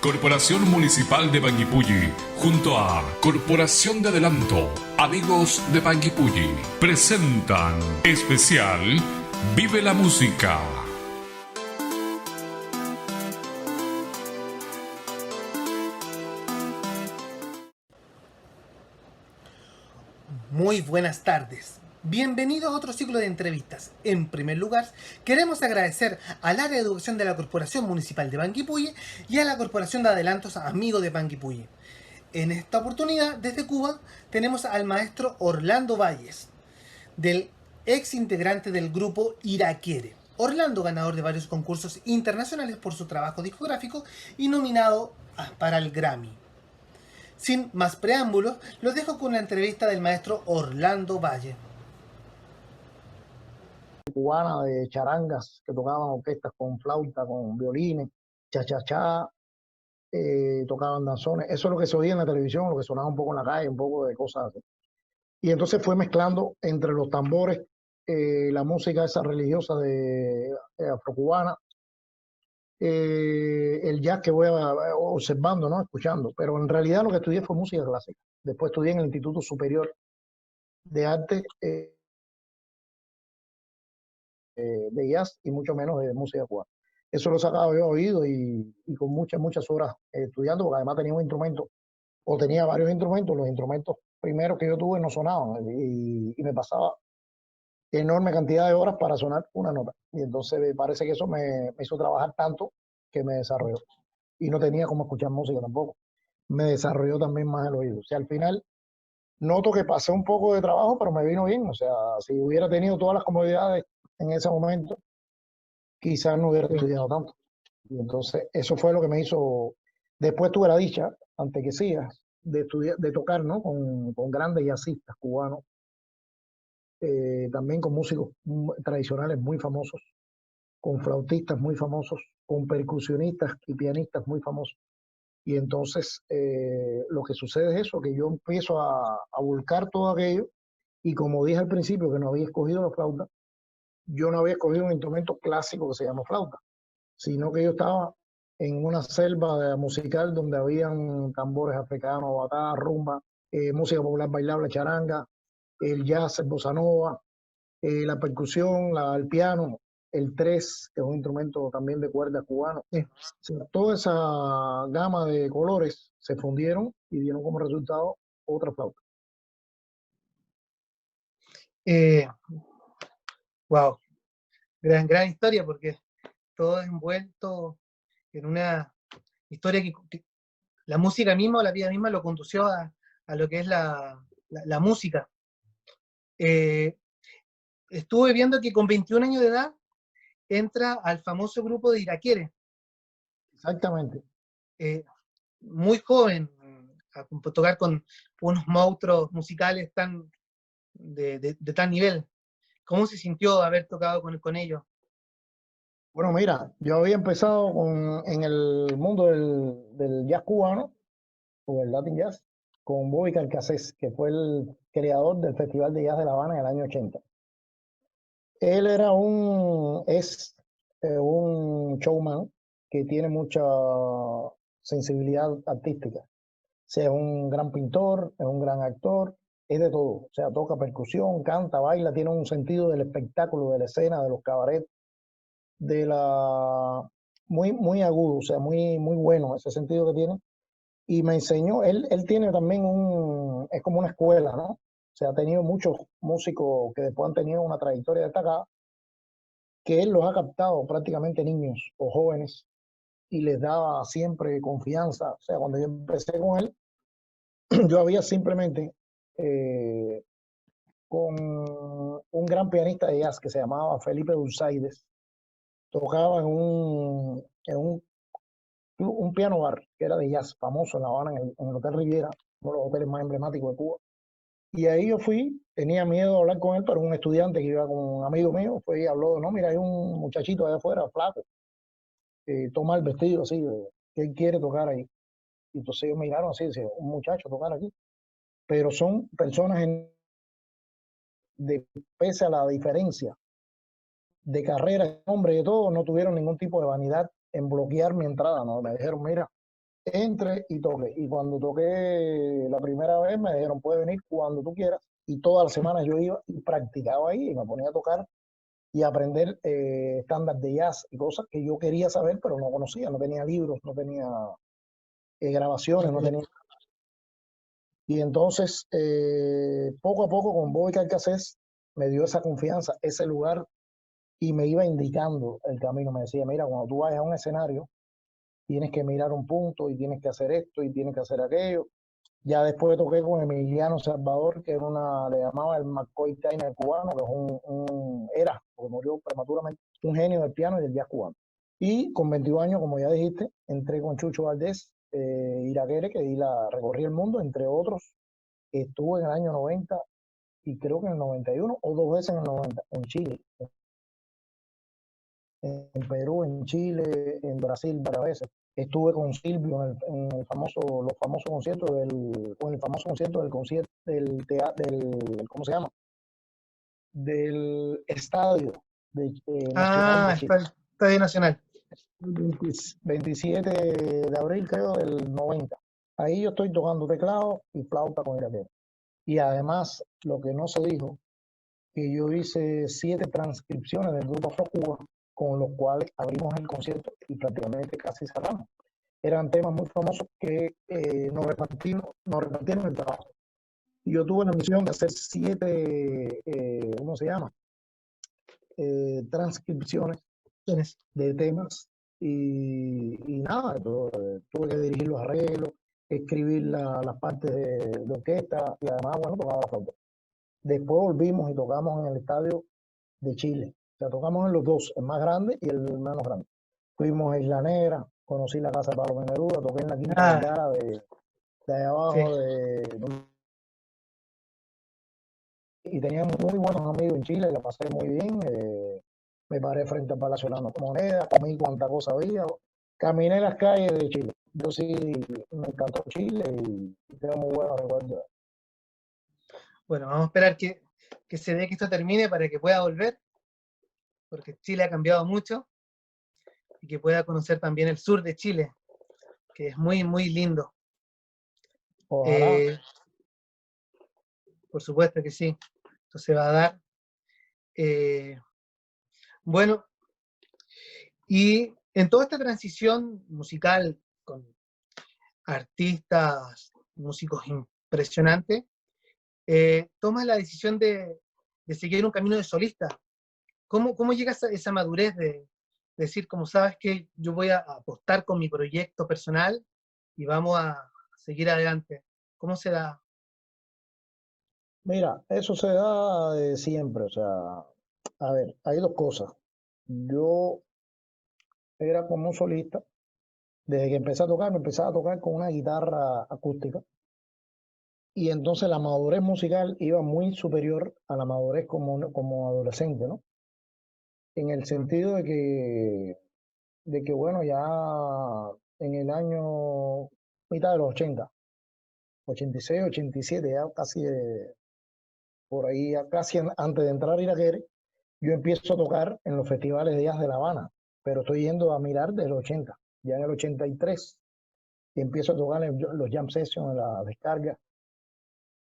Corporación Municipal de Panguipulli, junto a Corporación de Adelanto, Amigos de Panguipulli, presentan especial Vive la Música. Muy buenas tardes. Bienvenidos a otro ciclo de entrevistas. En primer lugar, queremos agradecer al área de educación de la Corporación Municipal de Panguipulli y a la Corporación de Adelantos Amigos de Panguipulli. En esta oportunidad, desde Cuba, tenemos al maestro Orlando Valles, del ex integrante del grupo Iraquiere. Orlando, ganador de varios concursos internacionales por su trabajo discográfico y nominado para el Grammy. Sin más preámbulos, los dejo con la entrevista del maestro Orlando Valle. Cubana de charangas que tocaban orquestas con flauta, con violines, cha-cha-cha, tocaban danzones. Eso es lo que se oía en la televisión, lo que sonaba un poco en la calle, un poco de cosas así. Y entonces fue mezclando entre los tambores la música esa religiosa de afrocubana, el jazz que voy observando, ¿no? Escuchando. Pero en realidad lo que estudié fue música clásica. Después estudié en el Instituto Superior de Arte de jazz y mucho menos de música cubana. Eso lo sacaba yo oído y con muchas horas estudiando, porque además tenía un instrumento, o tenía varios instrumentos. Los instrumentos primeros que yo tuve no sonaban y me pasaba enorme cantidad de horas para sonar una nota. Y entonces me parece que eso me hizo trabajar tanto que me desarrolló. Y no tenía cómo escuchar música tampoco. Me desarrolló también más el oído. O sea, al final noto que pasé un poco de trabajo, pero me vino bien. O sea, si hubiera tenido todas las comodidades en ese momento, quizás no hubiera estudiado tanto. Y entonces eso fue lo que me hizo. Después tuve la dicha, antes que sigas, de estudiar, de tocar, ¿no? Con grandes jazzistas cubanos, también con músicos tradicionales muy famosos, con flautistas muy famosos, con percusionistas y pianistas muy famosos. Y entonces lo que sucede es eso, que yo empiezo a volcar todo aquello, y como dije al principio que no había escogido la flauta, yo no había escogido un instrumento clásico que se llama flauta, sino que yo estaba en una selva musical donde habían tambores africanos, batá, rumba, música popular bailable, charanga, el jazz, el bossa nova, la percusión, el piano, el tres, que es un instrumento también de cuerda cubano. Sí. O sea, toda esa gama de colores se fundieron y dieron como resultado otra flauta. Wow, gran historia, porque todo envuelto en una historia que la música misma o la vida misma lo condució a lo que es la música. Estuve viendo que con 21 años de edad entra al famoso grupo de Iraquiere, Exactamente. muy joven, a tocar con unos monstruos musicales de tal nivel. ¿Cómo se sintió haber tocado con ellos? Bueno, mira, yo había empezado en el mundo del jazz cubano, o el Latin Jazz, con Bobby Carcassés, que fue el creador del Festival de Jazz de La Habana en el año 80. Él es un showman que tiene mucha sensibilidad artística. O sea, es un gran pintor, es un gran actor, es de todo. O sea, toca percusión, canta, baila, tiene un sentido del espectáculo, de la escena, de los cabarets, de la muy agudo, o sea, muy bueno ese sentido que tiene. Y me enseñó, él tiene también es como una escuela, ¿no? O sea, ha tenido muchos músicos que después han tenido una trayectoria destacada, que él los ha captado prácticamente niños o jóvenes y les daba siempre confianza. O sea, cuando yo empecé con él, yo había simplemente con un gran pianista de jazz que se llamaba Felipe Dulzaides, tocaba en un piano bar que era de jazz famoso en La Habana, en el Hotel Riviera, uno de los hoteles más emblemáticos de Cuba. Y ahí yo fui, tenía miedo de hablar con él, pero un estudiante que iba con un amigo mío fue y habló, no, mira, hay un muchachito allá afuera, flaco, toma el vestido así, que él quiere tocar ahí. Y entonces ellos miraron así, decían, un muchacho tocar aquí. Pero son personas pese a la diferencia de carrera, hombre, de todo, no tuvieron ningún tipo de vanidad en bloquear mi entrada, ¿no? Me dijeron, mira, Entré y toqué. Y cuando toqué la primera vez me dijeron, puedes venir cuando tú quieras. Y todas las semanas yo iba y practicaba ahí y me ponía a tocar y a aprender estándar de jazz y cosas que yo quería saber, pero no conocía. No tenía libros, no tenía grabaciones, no tenía. Y entonces, poco a poco, con Bobby Carcassés, me dio esa confianza, ese lugar, y me iba indicando el camino. Me decía, mira, cuando tú vayas a un escenario, tienes que mirar un punto y tienes que hacer esto y tienes que hacer aquello. Ya después toqué con Emiliano Salvador, que era le llamaba el McCoy Tyner cubano, que es era, porque murió prematuramente, un genio del piano y del jazz cubano. Y con 22 años, como ya dijiste, entré con Chucho Valdés, Iraquere, que recorrí el mundo, entre otros. Estuve en el año 90 y creo que en el 91 o 2 veces en el 90, en Chile, en Perú, en Chile, en Brasil varias veces. Estuve con Silvio en el los famosos conciertos el famoso concierto del teatro, ¿cómo se llama? Del estadio nacional de Chile. Estadio Nacional. 27 de abril, creo, del 90. Ahí yo estoy tocando teclado y flauta con Iraquere. Y además, lo que no se dijo, que yo hice 7 transcripciones del grupo Afro Cuba, con los cuales abrimos el concierto y prácticamente casi cerramos. Eran temas muy famosos que nos repartieron el trabajo. Y yo tuve la misión de hacer 7, ¿cómo se llama? Transcripciones de temas y nada, tuve que dirigir los arreglos, escribir las partes de orquesta y además, bueno, tocaba la flauta. Después volvimos y tocamos en el estadio de Chile. O sea, tocamos en los dos, el más grande y el menos grande. Fuimos a Isla Negra, conocí la casa de Pablo Neruda, toqué en la Quinta Vergara de allá abajo, y tenía muy buenos amigos en Chile, la pasé muy bien. Me paré frente al Palacio de la Moneda, comí cuanta cosa había, caminé las calles de Chile. Yo sí me encantó Chile y tengo muy buenos recuerdos. Bueno, vamos a esperar que se dé que esto termine para que pueda volver, porque Chile ha cambiado mucho y que pueda conocer también el sur de Chile, que es muy, muy lindo. Ojalá. Por supuesto que sí, esto se va a dar. Bueno, y en toda esta transición musical con artistas, músicos impresionantes, tomas la decisión de seguir un camino de solista. ¿Cómo llegas a esa madurez de decir, como sabes que yo voy a apostar con mi proyecto personal y vamos a seguir adelante? ¿Cómo se da? Mira, eso se da de siempre. O sea, a ver, hay dos cosas. Yo era como solista. Desde que empecé a tocar, me empezaba a tocar con una guitarra acústica. Y entonces la madurez musical iba muy superior a la madurez como adolescente, ¿no? En el sentido de que, bueno, ya en el año mitad de los 86, 87, ya casi por ahí, ya casi antes de entrar a Iraquere, yo empiezo a tocar en los festivales de jazz de La Habana, pero estoy yendo a mirar desde los 80. Ya en el 83 empiezo a tocar en los jam sessions, en la descarga.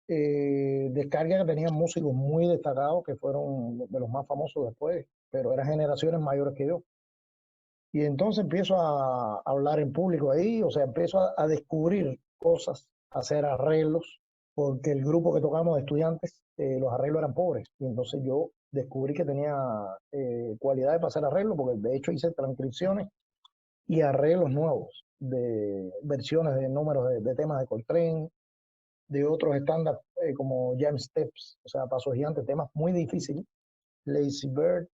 Descarga que tenían músicos muy destacados, que fueron de los más famosos después, pero eran generaciones mayores que yo. Y entonces empiezo a hablar en público ahí, o sea, empiezo a descubrir cosas, a hacer arreglos, porque el grupo que tocamos de estudiantes, los arreglos eran pobres. Y entonces yo descubrí que tenía cualidades para hacer arreglos, porque de hecho hice transcripciones y arreglos nuevos de versiones de números de temas de Coltrane, de otros estándares como Jam Steps, o sea, Pasos Gigantes, temas muy difíciles, Lazy Bird,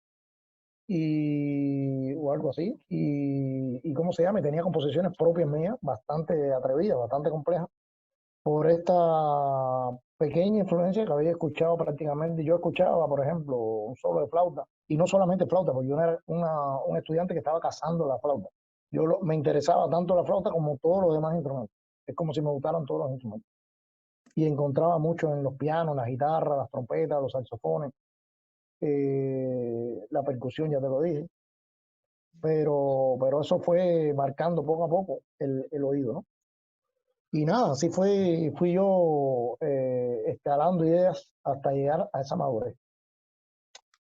o algo así, y ¿cómo se llama? Y tenía composiciones propias mías, bastante atrevidas, bastante complejas, por esta pequeña influencia que había escuchado prácticamente. Yo escuchaba, por ejemplo, un solo de flauta, y no solamente flauta, porque yo no era un estudiante que estaba cazando la flauta. Me interesaba tanto la flauta como todos los demás instrumentos. Es como si me gustaran todos los instrumentos. Y encontraba mucho en los pianos, las guitarras, las trompetas, los saxofones, la percusión, ya te lo dije. pero eso fue marcando poco a poco el oído, ¿no? Y nada, así fui yo escalando ideas hasta llegar a esa madurez.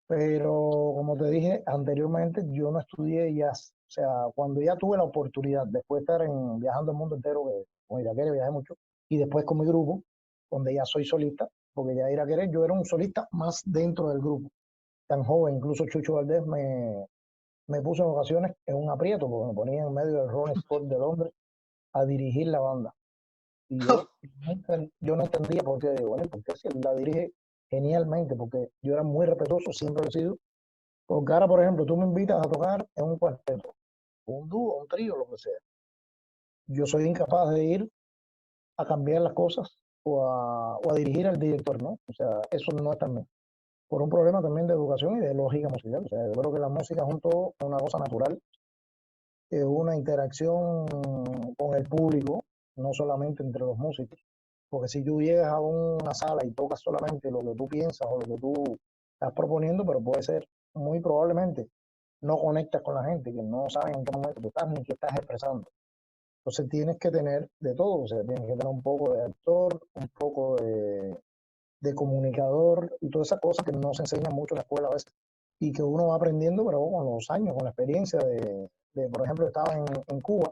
Pero como te dije anteriormente, yo no estudié jazz. O sea, cuando ya tuve la oportunidad, después de estar viajando el mundo entero, con Iraquere viajé mucho, y después con mi grupo, donde ya soy solista, porque ya Iraquere yo era un solista más dentro del grupo. Tan joven, incluso Chucho Valdés me puso en ocasiones en un aprieto, porque me ponía en medio del Rolling Sport de Londres a dirigir la banda. Y yo no entendía por qué, bueno, porque si él la dirige genialmente, porque yo era muy respetuoso, siempre lo he sido. Porque ahora, por ejemplo, tú me invitas a tocar en un cuarteto, un dúo, un trío, lo que sea. Yo soy incapaz de ir a cambiar las cosas o a dirigir al director, ¿no? O sea, eso no está en mí. Por un problema también de educación y de lógica musical. O sea, yo creo que la música es una cosa natural, es una interacción con el público, no solamente entre los músicos. Porque si tú llegas a una sala y tocas solamente lo que tú piensas o lo que tú estás proponiendo, pero puede ser muy probablemente no conectas con la gente, que no saben en qué momento tú estás ni qué estás expresando. Entonces tienes que tener de todo, o sea, tienes que tener un poco de actor, un poco de comunicador y todas esas cosas que no se enseñan mucho en la escuela a veces y que uno va aprendiendo, pero con los años, con la experiencia por ejemplo, estaba en Cuba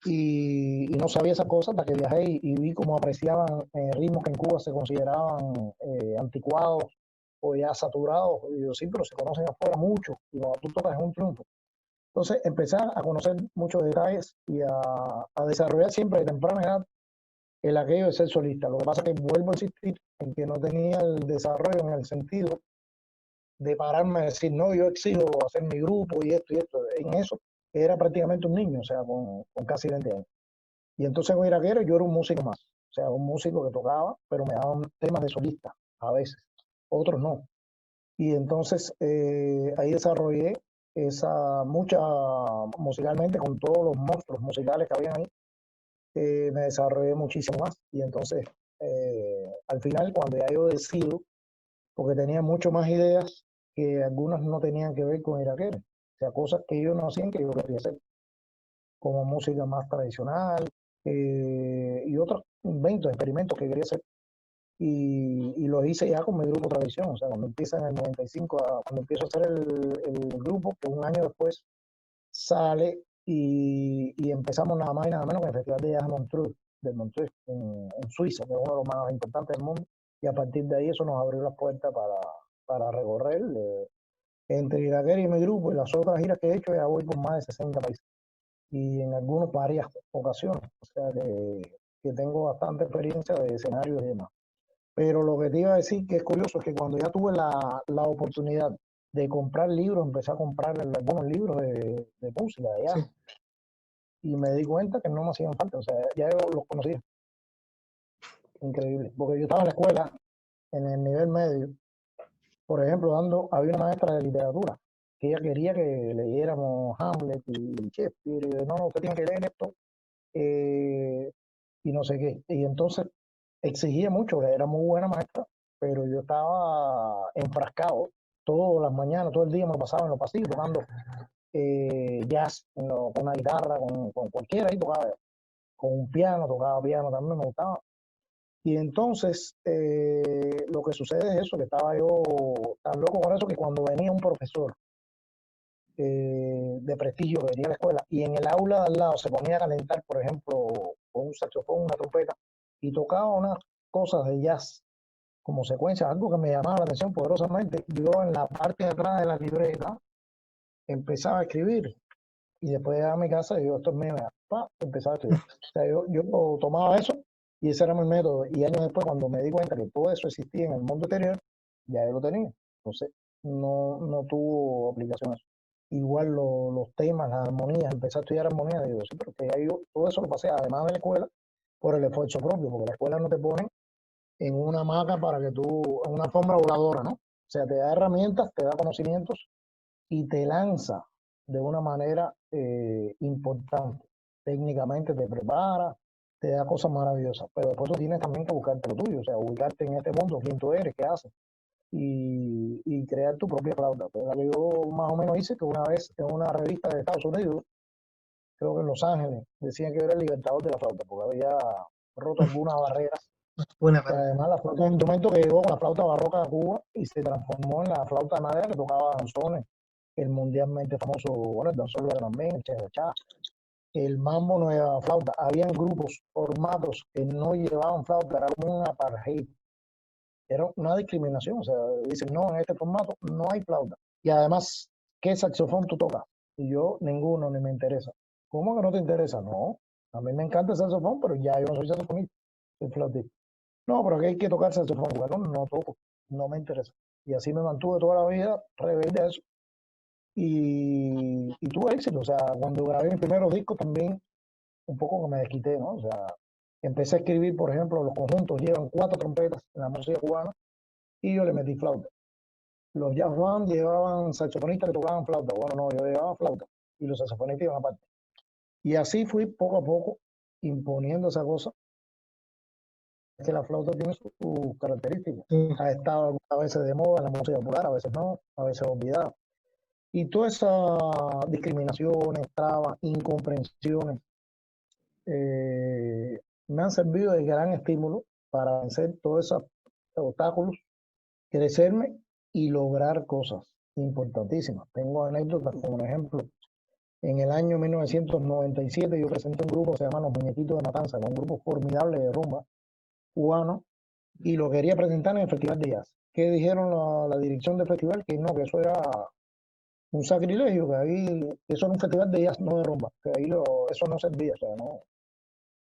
y no sabía esas cosas hasta que viajé y vi cómo apreciaban ritmos que en Cuba se consideraban anticuados o ya saturados. Y yo, sí, pero se conocen afuera mucho y cuando tú tocas es un triunfo. Entonces, empezar a conocer muchos detalles y a desarrollar siempre de temprana edad el aquello de ser solista. Lo que pasa es que vuelvo a insistir en que no tenía el desarrollo en el sentido de pararme a decir, no, yo exijo hacer mi grupo y esto y esto. En eso era prácticamente un niño, o sea, con casi 20 años. Y entonces con Iraquere yo era un músico más, o sea, un músico que tocaba, pero me daban temas de solista a veces, otros no. Y entonces ahí desarrollé esa mucha musicalmente con todos los monstruos musicales que habían ahí, me desarrollé muchísimo más. Y entonces al final cuando ya yo decido, porque tenía mucho más ideas que algunas no tenían que ver con Iraquere, o sea, cosas que ellos no hacían que yo quería hacer, como música más tradicional y otros inventos, experimentos que quería hacer. Y lo hice ya con mi grupo Tradición, o sea, cuando empieza en el 95, cuando empiezo a hacer el grupo, que un año después sale y empezamos nada más y nada menos que el Festival de Jazz de Montreux, en Suiza, que es uno de los más importantes del mundo, y a partir de ahí eso nos abrió las puertas para recorrer entre Iraquere y mi grupo y las otras giras que he hecho, ya voy por más de 60 países y en algunos varias ocasiones, o sea que tengo bastante experiencia de escenarios y demás. Pero lo que te iba a decir que es curioso es que cuando ya tuve la oportunidad de comprar libros, empecé a comprar algunos libros de música de jazz, Sí. y me di cuenta que no me hacían falta, o sea, ya yo los conocía. Increíble, porque yo estaba en la escuela, en el nivel medio, por ejemplo, había una maestra de literatura que ella quería que leyéramos Hamlet y Shakespeare, y no, usted tiene que leer esto, eh, y no sé qué. Y entonces exigía mucho, era muy buena maestra, pero yo estaba enfrascado todas las mañanas, todo el día me lo pasaba en los pasillos tocando jazz con una guitarra, con cualquiera, y tocaba con un piano, tocaba piano también, me gustaba. Y entonces lo que sucede es eso, que estaba yo tan loco con eso que cuando venía un profesor de prestigio que venía a la escuela y en el aula de al lado se ponía a calentar, por ejemplo, con un saxofón, una trompeta, y tocaba unas cosas de jazz como secuencia, algo que me llamaba la atención poderosamente, yo en la parte de atrás de la libreta empezaba a escribir y después de a mi casa yo esto es mío, empezaba a escribir. O sea, yo tomaba eso y ese era mi método. Y años después, cuando me di cuenta que todo eso existía en el mundo exterior, ya yo lo tenía. Entonces, no tuvo aplicación eso. Igual los temas, las armonías, empecé a estudiar armonía, digo, sí, pero que ya yo todo eso lo pasé, además de la escuela, por el esfuerzo propio, porque la escuela no te pone en una hamaca para que tú, en una alfombra voladora, ¿no? O sea, te da herramientas, te da conocimientos y te lanza de una manera importante. Técnicamente te prepara, te da cosas maravillosas, pero después tú tienes también que buscarte lo tuyo, o sea, ubicarte en este mundo, quién tú eres, qué haces. y crear tu propia flauta. Pues la que yo más o menos hice, que una vez en una revista de Estados Unidos, creo que en Los Ángeles, decían que yo era el libertador de la flauta, porque había roto algunas barreras. Buena Y para. además la flauta es un instrumento que llegó con la flauta barroca de Cuba y se transformó en la flauta de madera que tocaba danzones, el mundialmente famoso, bueno, el danzón también, el cha-cha-cha. El mambo no llevaba flauta. Habían grupos, formatos que no llevaban flauta, era como un apartheid, era una discriminación. O sea, dicen, no, en este formato no hay flauta. Y además, ¿qué saxofón tú tocas? Y yo, ninguno, ni me interesa. ¿Cómo que no te interesa? No, a mí me encanta el saxofón, pero ya yo no soy saxofonista, soy flautista. No, pero aquí hay que tocar saxofón. Bueno, no toco, no me interesa. Y así me mantuve toda la vida rebelde a eso. Y tuve éxito. O sea, cuando grabé mis primeros discos también un poco que me desquité, ¿no? O sea, empecé a escribir, por ejemplo, los conjuntos llevan 4 trompetas en la música cubana y yo le metí flauta. Los jazz band llevaban saxofonistas que tocaban flauta. Bueno, no, yo llevaba flauta y los saxofonistas iban aparte. Y así fui poco a poco imponiendo esa cosa, que la flauta tiene sus características. Sí. Ha estado a veces de moda en la música popular, a veces no, a veces olvidada. Y todas esas discriminaciones, trabas, incomprensiones, me han servido de gran estímulo para vencer todos esos obstáculos, crecerme y lograr cosas importantísimas. Tengo anécdotas como ejemplo. En el año 1997 yo presenté un grupo que se llama Los Muñequitos de Matanza, un grupo formidable de rumba cubano, y lo quería presentar en el Festival de Jazz. ¿Qué dijeron la dirección del festival? Que no, que eso era un sacrilegio, que ahí eso era un festival de jazz, no de rumba, que ahí eso no servía, o sea, no.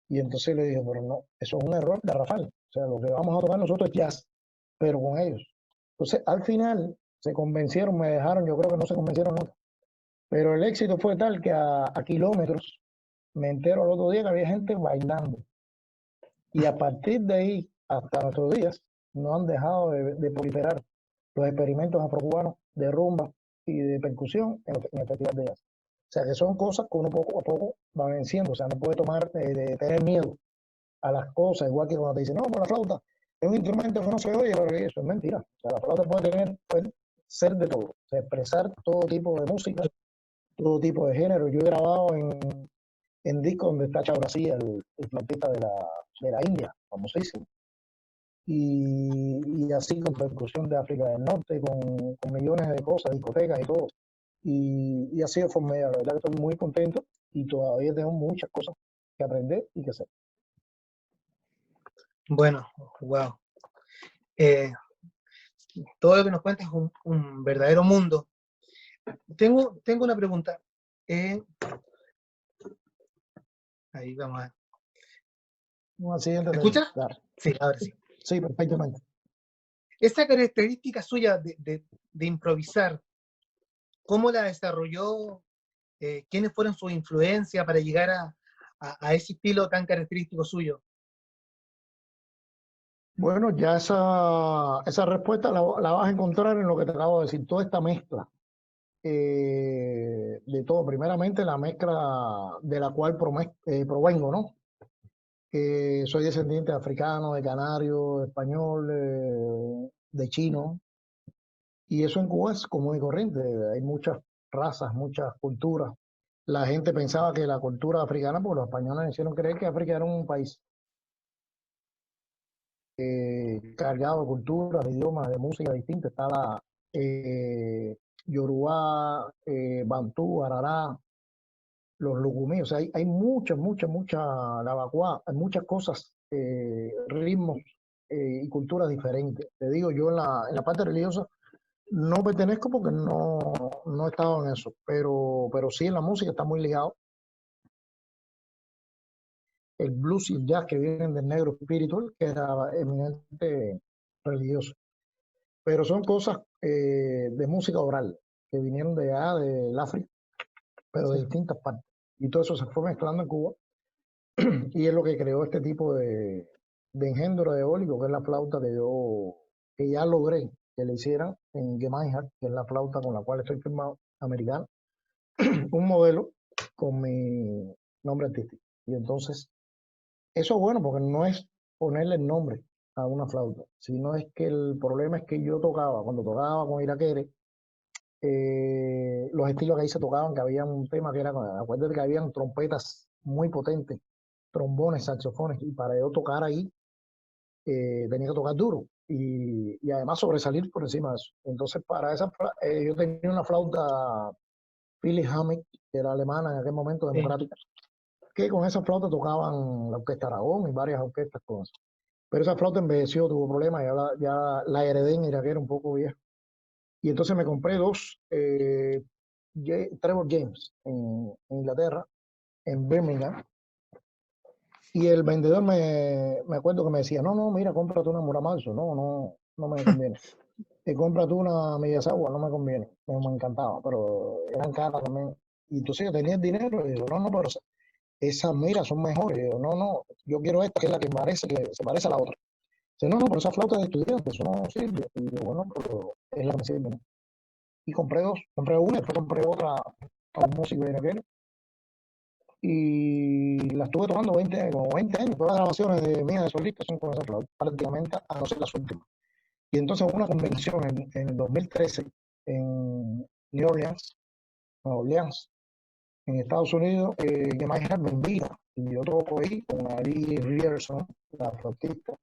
Y entonces le dije, pero no, eso es un error garrafal. O sea, lo que vamos a tocar nosotros es jazz, pero con ellos. Entonces, al final se convencieron, me dejaron, yo creo que no se convencieron nunca. Pero el éxito fue tal que a kilómetros me entero al otro día que había gente bailando. Y a partir de ahí, hasta nuestros días, no han dejado de proliferar los experimentos afrocubanos de rumba y de percusión en el Festival de Jazz. O sea, que son cosas que uno poco a poco va venciendo. O sea, no puede tomar, de tener miedo a las cosas, igual que cuando te dicen, no, por la flauta es un instrumento que no se oye, pero eso es mentira. O sea, la flauta puede ser de todo, o sea, expresar todo tipo de música, todo tipo de género. Yo he grabado en discos donde está Chao García, el flautista de la India, famosísimo. Y así con percusión de África del Norte, con millones de cosas, discotecas y todo. Y ha sido formidable, la verdad que estoy muy contento y todavía tengo muchas cosas que aprender y que hacer. Bueno, wow. Todo lo que nos cuentas es un verdadero mundo. Tengo una pregunta. Ahí vamos a. Un accidente ¿Me técnico, escuchas? claro. Sí, ahora sí. Sí, perfectamente. Esa característica suya de improvisar, ¿cómo la desarrolló? ¿Quiénes fueron sus influencias para llegar a ese estilo tan característico suyo? Bueno, ya esa respuesta la vas a encontrar en lo que te acabo de decir, toda esta mezcla de todo. Primeramente, la mezcla de la cual provengo, ¿no? Soy descendiente de africano, de canario, de español, de chino, y eso en Cuba es común y corriente. Hay muchas razas, muchas culturas. La gente pensaba que la cultura africana, pues los españoles hicieron creer que África era un país cargado de culturas, de idiomas, de música distinta. Está la Yorubá, Bantú, Arará, los Lucumí. O sea, hay mucha lavacuá, hay muchas cosas, ritmos y culturas diferentes. Te digo, yo en la parte religiosa no pertenezco porque no he estado en eso, pero sí en la música está muy ligado. El blues y el jazz que vienen del negro espiritual, que era eminente religioso. Pero son cosas de música oral que vinieron de allá, del África, pero de Sí. distintas partes. Y todo eso se fue mezclando en Cuba y es lo que creó este tipo de engendro eólico, que es la flauta que ya logré que le hicieran en Gemeinhardt, que es la flauta con la cual estoy firmado, americana, un modelo con mi nombre artístico. Y entonces, eso es bueno porque no es ponerle el nombre a una flauta, sino es que el problema es que yo tocaba, cuando tocaba con Iraquere, los estilos que ahí se tocaban, que había un tema que era, acuérdate que habían trompetas muy potentes, trombones, saxofones, y para yo tocar ahí tenía que tocar duro y además sobresalir por encima de eso. Entonces, para esa, yo tenía una flauta Philipp Hammett, que era alemana en aquel momento, Sí. democrática, que con esa flauta tocaban la Orquesta Aragón y varias orquestas con eso. Pero esa flauta envejeció, tuvo problemas, ya la heredé en Iraquere un poco vieja. Y entonces me compré dos Trevor James en Inglaterra, en Birmingham. Y el vendedor me acuerdo que me decía, no, no, mira, cómprate una Muramatsu, no me conviene. Cómprate una Miyazawa, no me conviene. Me encantaba, pero eran caras también. Y entonces yo tenía el dinero y digo, no, no, pero esas miras son mejores. Y digo, no, no, yo quiero esta, que es la que se parece a la otra. Dice, no, no, pero esa flauta de estudiante, eso no sirve. Y digo, bueno, pero es la que me sirve, ¿no? Y compré dos, compré una y después compré otra a un músico de aquel. Y la estuve tocando como 20 años. Todas las grabaciones de mías de solista son con esa flauta, prácticamente, a no ser las últimas. Y entonces hubo una convención en el 2013 en Nueva Orleans, en Estados Unidos, que Mike me invita. Y yo toco ahí con Ari Rierson, la flautista,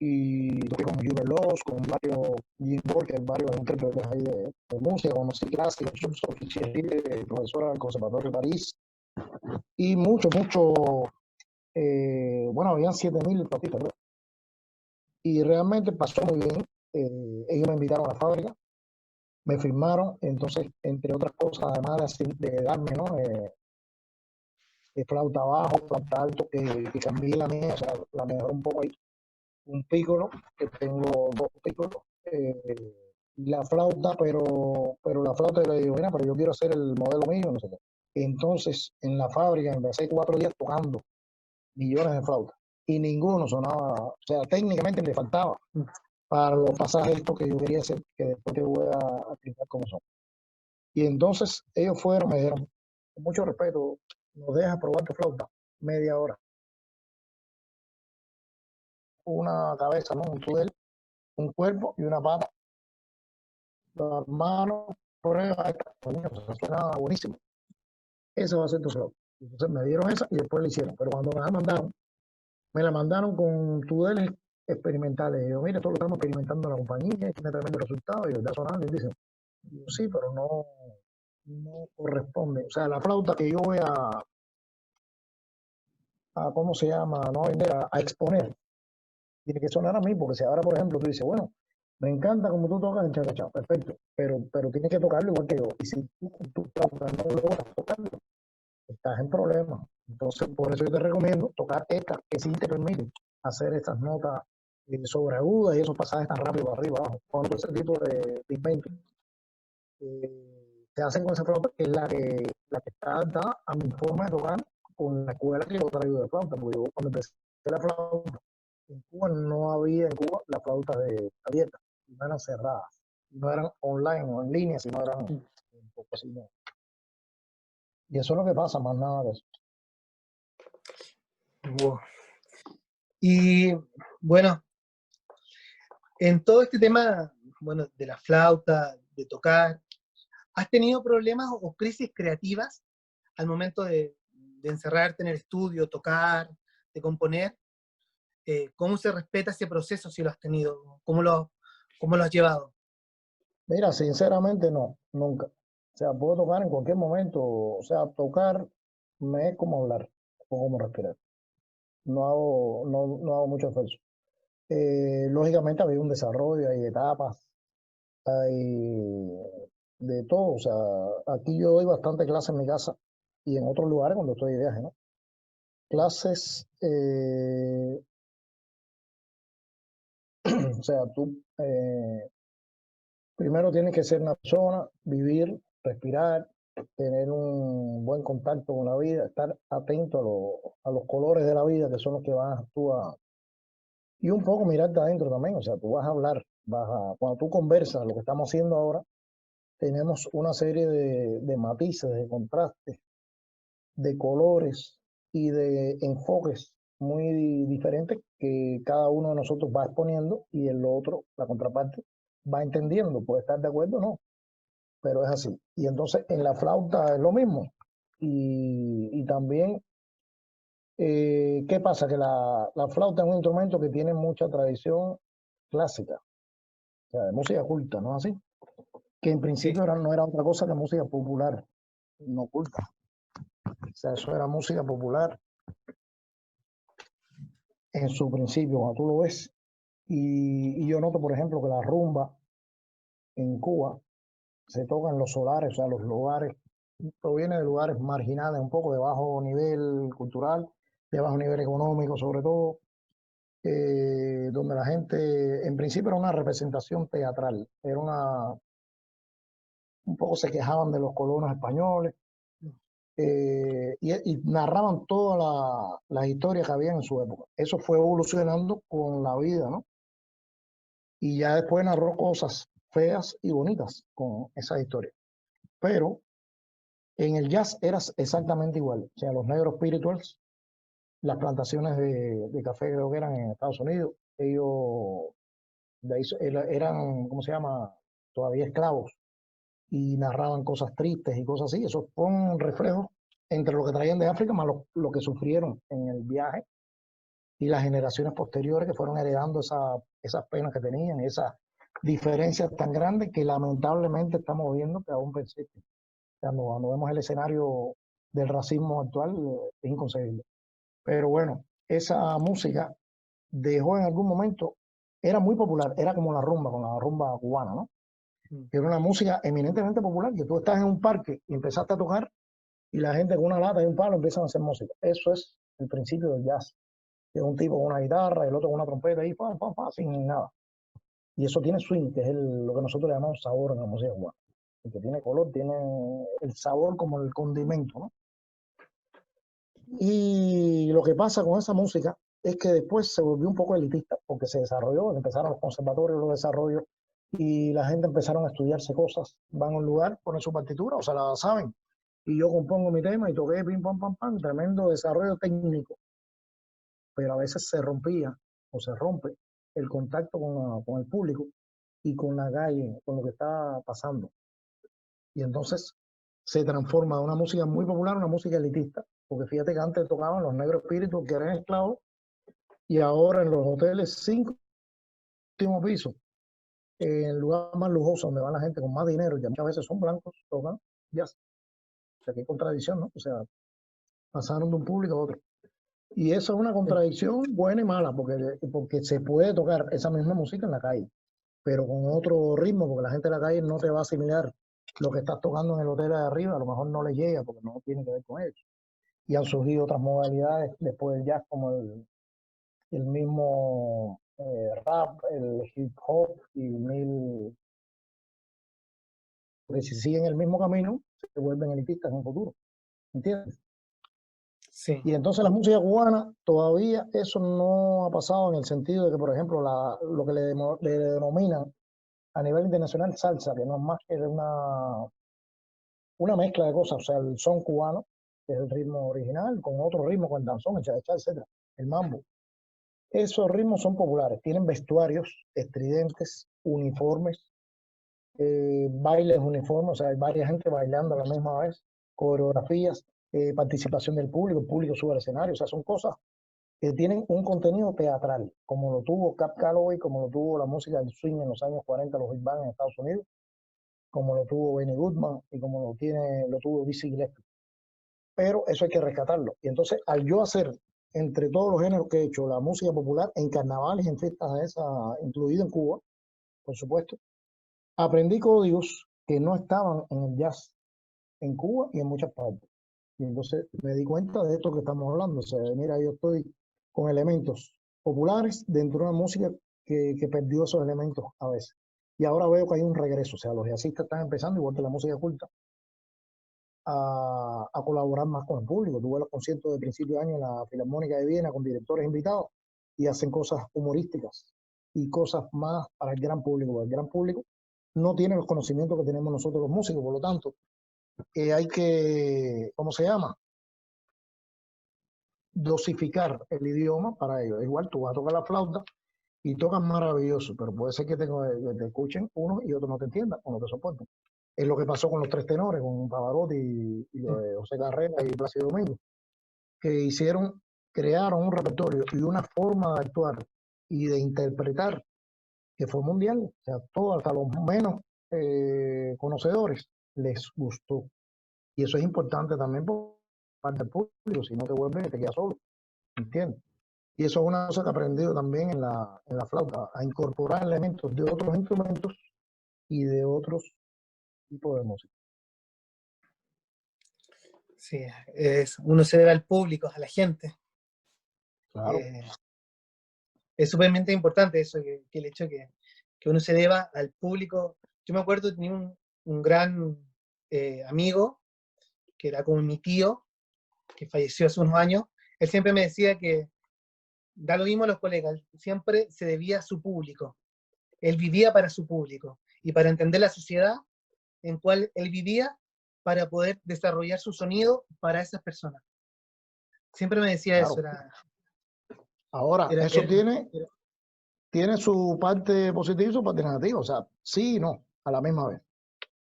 y toqué con Hubert Laws, con varios Jim Borger, varios intérpretes ahí de música, con música clásica, Sophie Thierry, profesora del Conservatorio de París, y bueno, habían 7.000 flautistas, ¿no? Y realmente pasó muy bien. Ellos me invitaron a la fábrica, me firmaron, entonces, entre otras cosas, además de darme, ¿no? Flauta bajo, flauta alto, que cambié la mía, o sea, la mejoré un poco ahí, un pícolo, que tengo dos pícolos, la flauta, pero la flauta yo le digo, mira, pero yo quiero hacer el modelo mío, no sé qué. Entonces, en la fábrica empecé 4 días tocando millones de flautas y ninguno sonaba, o sea, técnicamente me faltaba para los pasajes estos que yo quería hacer, que después te voy a explicar cómo son. Y entonces ellos fueron, me dijeron, con mucho respeto, nos dejas probar tu flauta, media hora. Una cabeza, ¿no? Un tudel, un cuerpo y una pata. Las manos, prueba, eso suena buenísimo. Eso va a ser tu flauta. Entonces me dieron esa y después la hicieron. Pero cuando me la mandaron con tudeles experimentales. Y yo, mira, esto lo estamos experimentando en la compañía, tiene tremendo resultado, y está sonando. Y dicen, sí, pero no corresponde. O sea, la flauta que yo voy ¿cómo se llama? No a vender, a exponer, tiene que sonar a mí, porque si ahora, por ejemplo, tú dices, bueno, me encanta como tú tocas el cha perfecto, pero tienes que tocarlo igual que yo. Y si tú con tu flauta no logras tocarlo, estás en problemas. Entonces, por eso yo te recomiendo tocar estas que sí te permiten hacer estas notas sobreagudas y esos pasajes tan rápido arriba, abajo. Cuando ese tipo de inventos se hacen con esa flauta, que es la que está dada a mi forma de tocar con la escuela que yo traigo de flauta, porque yo cuando empecé la flauta, en Cuba no había en Cuba las flautas abiertas, no eran cerradas, no eran online o en línea, sino eran un poco así, ¿no? Y eso es lo que pasa, más nada de eso. Wow. Y bueno, en todo este tema, bueno, de la flauta, de tocar, ¿has tenido problemas o crisis creativas al momento de encerrarte en el estudio, tocar, de componer? ¿Cómo se respeta ese proceso si lo has tenido? ¿Cómo lo has llevado? Mira, sinceramente no, nunca. O sea, puedo tocar en cualquier momento, o sea, tocar me es como hablar o como respirar. No hago mucho esfuerzo. Lógicamente había un desarrollo, hay etapas, hay de todo. O sea, aquí yo doy bastante clase en mi casa y en otros lugares cuando estoy de viaje, ¿no? Clases, o sea, tú primero tienes que ser una persona, vivir, respirar, tener un buen contacto con la vida, estar atento a los colores de la vida, que son los que vas tú y un poco mirarte adentro también. O sea, tú vas a hablar, cuando tú conversas, lo que estamos haciendo ahora, tenemos una serie de matices, de contrastes, de colores y de enfoques muy diferentes que cada uno de nosotros va exponiendo y el otro, la contraparte, va entendiendo. Puede estar de acuerdo o no, pero es así. Y entonces en la flauta es lo mismo. Y también, ¿qué pasa? Que la flauta es un instrumento que tiene mucha tradición clásica, o sea, de música culta, ¿no es así? Que en Sí, principio no era otra cosa que música popular, no culta. O sea, eso era música popular en su principio, cuando tú lo ves. Y yo noto, por ejemplo, que la rumba en Cuba se toca en los solares, o sea, los lugares, proviene de lugares marginales, un poco de bajo nivel cultural, de bajo nivel económico sobre todo, donde la gente, en principio era una representación teatral, un poco se quejaban de los colonos españoles, y narraban todas las historias que había en su época. Eso fue evolucionando con la vida, ¿no? Y ya después narró cosas feas y bonitas con esa historia. Pero en el jazz era exactamente igual. O sea, los negros spirituals, las plantaciones de café creo que eran en Estados Unidos, ellos de ahí eran, ¿cómo se llama? Todavía esclavos y narraban cosas tristes y cosas así. Eso fue un reflejo entre lo que traían de África más lo que sufrieron en el viaje y las generaciones posteriores que fueron heredando esas penas que tenían, esas diferencias tan grandes que lamentablemente estamos viendo que aún persisten. Cuando vemos el escenario del racismo actual, es inconcebible. Pero bueno, esa música dejó en algún momento, era muy popular, era como la rumba, con la rumba cubana, ¿no? mm, Que era una música eminentemente popular, que tú estás en un parque y empezaste a tocar y la gente con una lata y un palo empiezan a hacer música. Eso es el principio del jazz. Que es un tipo con una guitarra, el otro con una trompeta y pa, pa, pa, sin nada. Y eso tiene swing, que es lo que nosotros le llamamos sabor en la música cubana. El que tiene color, tiene el sabor como el condimento, ¿no? Y lo que pasa con esa música es que después se volvió un poco elitista, porque se desarrolló, empezaron los conservatorios, los desarrollos, y la gente empezaron a estudiarse cosas. Van a un lugar, ponen su partitura, o sea, la saben, y yo compongo mi tema y toqué pim, pam, pam, pam, tremendo desarrollo técnico, pero a veces se rompía o se rompe el contacto con el público y con la calle, con lo que está pasando. Y entonces se transforma de una música muy popular a una música elitista, porque fíjate que antes tocaban los negros espíritus que eran esclavos y ahora en los hoteles 5 últimos pisos, en el lugar más lujoso donde va la gente con más dinero, ya muchas veces son blancos, tocan jazz. O sea, qué contradicción, ¿no? O sea, pasaron de un público a otro. Y eso es una sí, contradicción buena y mala, porque se puede tocar esa misma música en la calle, pero con otro ritmo, porque la gente de la calle no te va a asimilar lo que estás tocando en el hotel de arriba, a lo mejor no le llega porque no tiene que ver con ellos. Y han surgido otras modalidades después del jazz, como el mismo rap, el hip hop y mil, porque si siguen el mismo camino, se vuelven elitistas en un futuro, ¿entiendes? sí. Y entonces la música cubana todavía eso no ha pasado en el sentido de que, por ejemplo, lo que le denominan a nivel internacional salsa, que no es más que una mezcla de cosas, o sea, el son cubano, que es el ritmo original, con otro ritmo, con el danzón, el cha-cha, etcétera, el mambo. Esos ritmos son populares, tienen vestuarios estridentes, uniformes, bailes uniformes, o sea, hay varias gente bailando a la misma vez, coreografías, participación del público, el público sube al escenario, o sea, son cosas que tienen un contenido teatral, como lo tuvo Cap Calloway, como lo tuvo la música del swing en los años 40, los Big Bang en Estados Unidos, como lo tuvo Benny Goodman y como lo tuvo Dizzy Gillespie. Pero eso hay que rescatarlo. Y entonces, al yo hacer entre todos los géneros que he hecho, la música popular en carnavales, en fiestas de esa, incluido en Cuba, por supuesto, aprendí códigos que no estaban en el jazz en Cuba y en muchas partes. Y entonces me di cuenta de esto que estamos hablando. O sea, mira, yo estoy con elementos populares dentro de una música que perdió esos elementos a veces. Y ahora veo que hay un regreso. O sea, los jazzistas están empezando, igual que la música culta, a colaborar más con el público. Tuve los conciertos de principio de año en la Filarmónica de Viena con directores invitados y hacen cosas humorísticas y cosas más para el gran público. Porque el gran público no tiene los conocimientos que tenemos nosotros los músicos, por lo tanto, hay que, ¿cómo se llama? dosificar el idioma para ellos. Igual tú vas a tocar la flauta y tocas maravilloso, pero puede ser que te escuchen uno y otro no te entiendan o no te soporten. Es lo que pasó con los tres tenores, con Pavarotti y lo de José Carrera y Plácido Domingo, que crearon un repertorio y una forma de actuar y de interpretar que fue mundial. O sea, todo, hasta los menos conocedores, les gustó. Y eso es importante también por parte del público, si no te vuelves, te quedas solo, ¿entiendes? Y eso es una cosa que he aprendido también en la flauta, a incorporar elementos de otros instrumentos y de otros tipos de música. Sí, uno se debe al público, a la gente. Claro. Es súper importante eso, que el hecho que uno se deba al público. Yo me acuerdo, tenía un gran amigo, que era como mi tío, que falleció hace unos años. Él siempre me decía que, da lo mismo a los colegas, siempre se debía a su público. Él vivía para su público y para entender la sociedad en cual él vivía, para poder desarrollar su sonido para esas personas. Siempre me decía Claro. eso. Ahora, eso tiene su parte positiva y su parte negativa. O sea, sí y no, a la misma vez.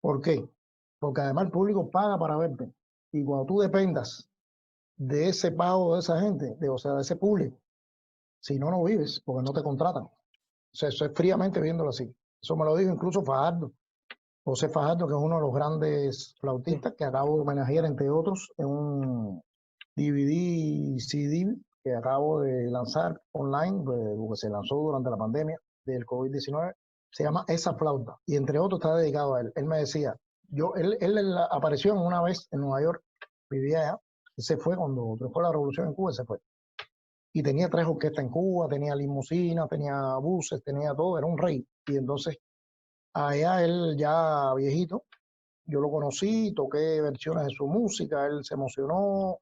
¿Por qué? Porque además el público paga para verte. Y cuando tú dependas de ese pago de esa gente, o sea, de ese público, si no, no vives, porque no te contratan. O sea, eso es fríamente viéndolo así. Eso me lo dijo incluso Fajardo. José Fajardo, que es uno de los grandes flautistas, que acabo de homenajear, entre otros, en un DVD, CD que acabo de lanzar online, porque se lanzó durante la pandemia del COVID-19. Se llama Esa Flauta, y entre otros está dedicado a él. Él me decía, él apareció una vez en Nueva York, vivía allá, se fue cuando triunfó la revolución en Cuba, se fue. Y tenía 3 orquestas en Cuba, tenía limusinas, tenía buses, tenía todo, era un rey. Y entonces, allá él ya viejito, yo lo conocí, toqué versiones de su música, él se emocionó,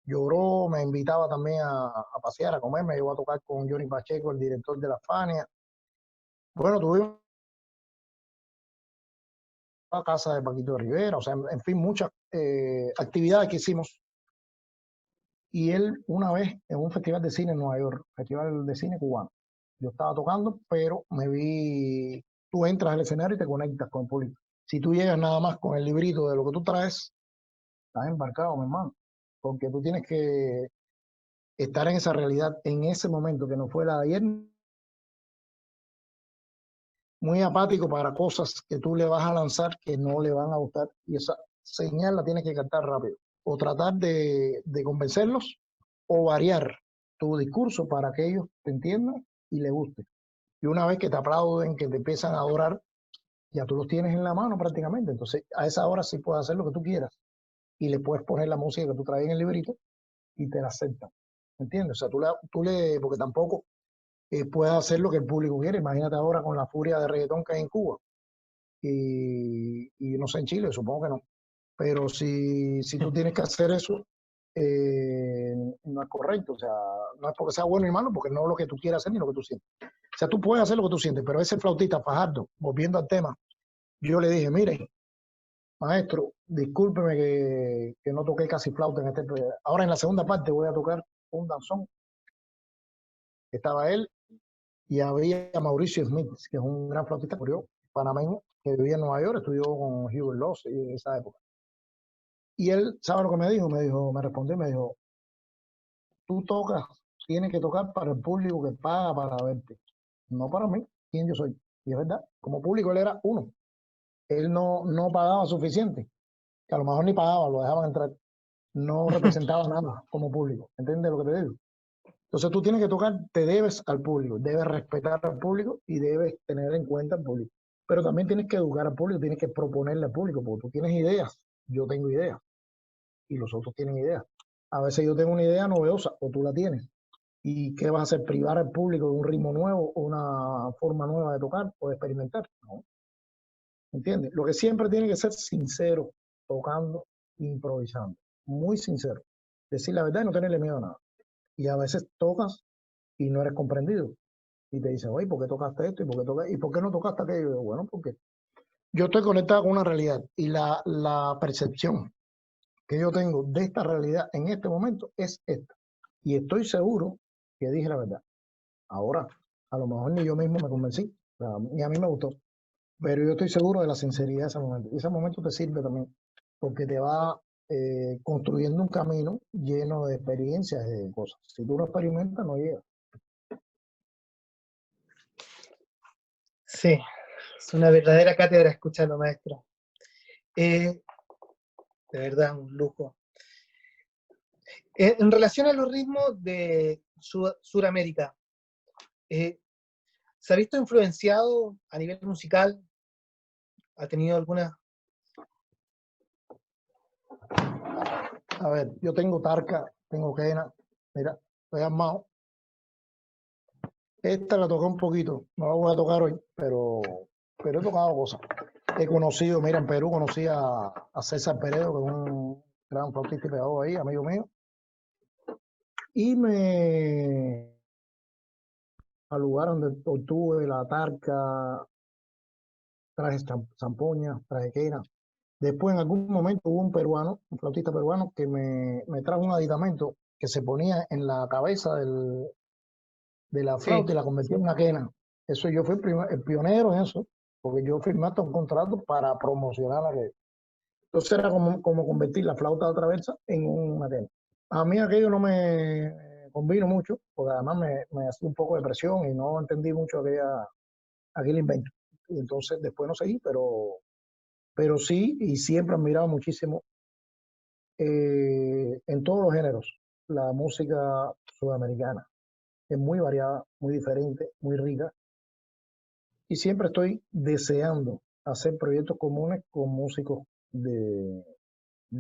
lloró, me invitaba también a pasear, a comer, me llevó a tocar con Johnny Pacheco, el director de la Fania. Bueno, tuvimos a casa de Paquito de Rivera, o sea, en fin, muchas actividades que hicimos. Y él una vez en un festival de cine en Nueva York, festival de cine cubano, yo estaba tocando, pero me vi, tú entras al escenario y te conectas con el público. Si tú llegas nada más con el librito de lo que tú traes, estás embarcado, mi hermano, porque tú tienes que estar en esa realidad en ese momento, que no fue la de ayer, muy apático para cosas que tú le vas a lanzar que no le van a gustar, y esa señal la tienes que captar rápido, o tratar de convencerlos, o variar tu discurso para que ellos te entiendan y les guste. Y una vez que te aplauden, que te empiezan a adorar, ya tú los tienes en la mano prácticamente. Entonces, a esa hora sí puedes hacer lo que tú quieras y le puedes poner la música que tú traes en el librito y te la aceptan. ¿Entiendes? O sea, porque tampoco puedes hacer lo que el público quiere. Imagínate ahora con la furia de reggaetón que hay en Cuba y no sé en Chile, supongo que no. Pero si tú tienes que hacer eso, no es correcto. O sea, no es porque sea bueno ni malo, porque no es lo que tú quieras hacer ni lo que tú sientes. O sea, tú puedes hacer lo que tú sientes, pero ese flautista, Fajardo, volviendo al tema, yo le dije, mire, maestro, discúlpeme que no toqué casi flauta en este. Ahora en la segunda parte voy a tocar un danzón. Estaba él y había Mauricio Smith, que es un gran flautista panameño, que vivía en Nueva York, estudió con Hubert Laws en esa época. Y él, ¿sabe lo que me dijo? Me respondió y me dijo, tú tocas, tienes que tocar para el público que paga para verte, no para mí, quién yo soy. Y es verdad, como público él era uno. Él no pagaba suficiente, que a lo mejor ni pagaba, lo dejaban entrar. No representaba nada como público. ¿Entiendes lo que te digo? Entonces tú tienes que tocar, te debes al público, debes respetar al público y debes tener en cuenta al público. Pero también tienes que educar al público, tienes que proponerle al público, porque tú tienes ideas, yo tengo ideas y los otros tienen ideas. A veces yo tengo una idea novedosa o tú la tienes. ¿Y qué vas a hacer? ¿Privar al público de un ritmo nuevo o una forma nueva de tocar o de experimentar? No. ¿Entiendes? Lo que siempre tiene que ser sincero, tocando, improvisando. Muy sincero. Decir la verdad y no tenerle miedo a nada. Y a veces tocas y no eres comprendido. Y te dicen, oye, ¿por qué tocaste esto? ¿Y por qué no tocaste aquello? Y yo, bueno, porque yo estoy conectado con una realidad y la percepción que yo tengo de esta realidad en este momento es esta. Y estoy seguro que dije la verdad. Ahora, a lo mejor ni yo mismo me convencí, o sea, ni a mí me gustó, pero yo estoy seguro de la sinceridad de ese momento. Y ese momento te sirve también, porque te va construyendo un camino lleno de experiencias y de cosas. Si tú no experimentas, no llegas. Sí, es una verdadera cátedra escucharlo, maestro. De verdad, un lujo. En relación a los ritmos de Sudamérica, ¿se ha visto influenciado a nivel musical? ¿Ha tenido alguna? A ver, yo tengo tarca, tengo quena, mira, estoy armado. Esta la toqué un poquito, no la voy a tocar hoy, pero he tocado cosas. He conocido, mira, en Perú conocí a César Peredo, que es un gran flautista y pegador ahí, amigo mío, y al lugar donde obtuve la tarca, traje zampoña, traje quena. Después, en algún momento, hubo un peruano, un flautista peruano, que me trajo un aditamento que se ponía en la cabeza de la Sí, flauta y la convertía en una quena. Eso yo fui el pionero en eso, porque yo firmé hasta un contrato para promocionar aquello. Entonces era como convertir la flauta de traversa en una quena. A mí aquello no me convino mucho, porque además me hacía un poco de presión y no entendí mucho aquel invento. Y entonces después no seguí, pero sí, y siempre he admirado muchísimo en todos los géneros la música sudamericana. Es muy variada, muy diferente, muy rica. Y siempre estoy deseando hacer proyectos comunes con músicos de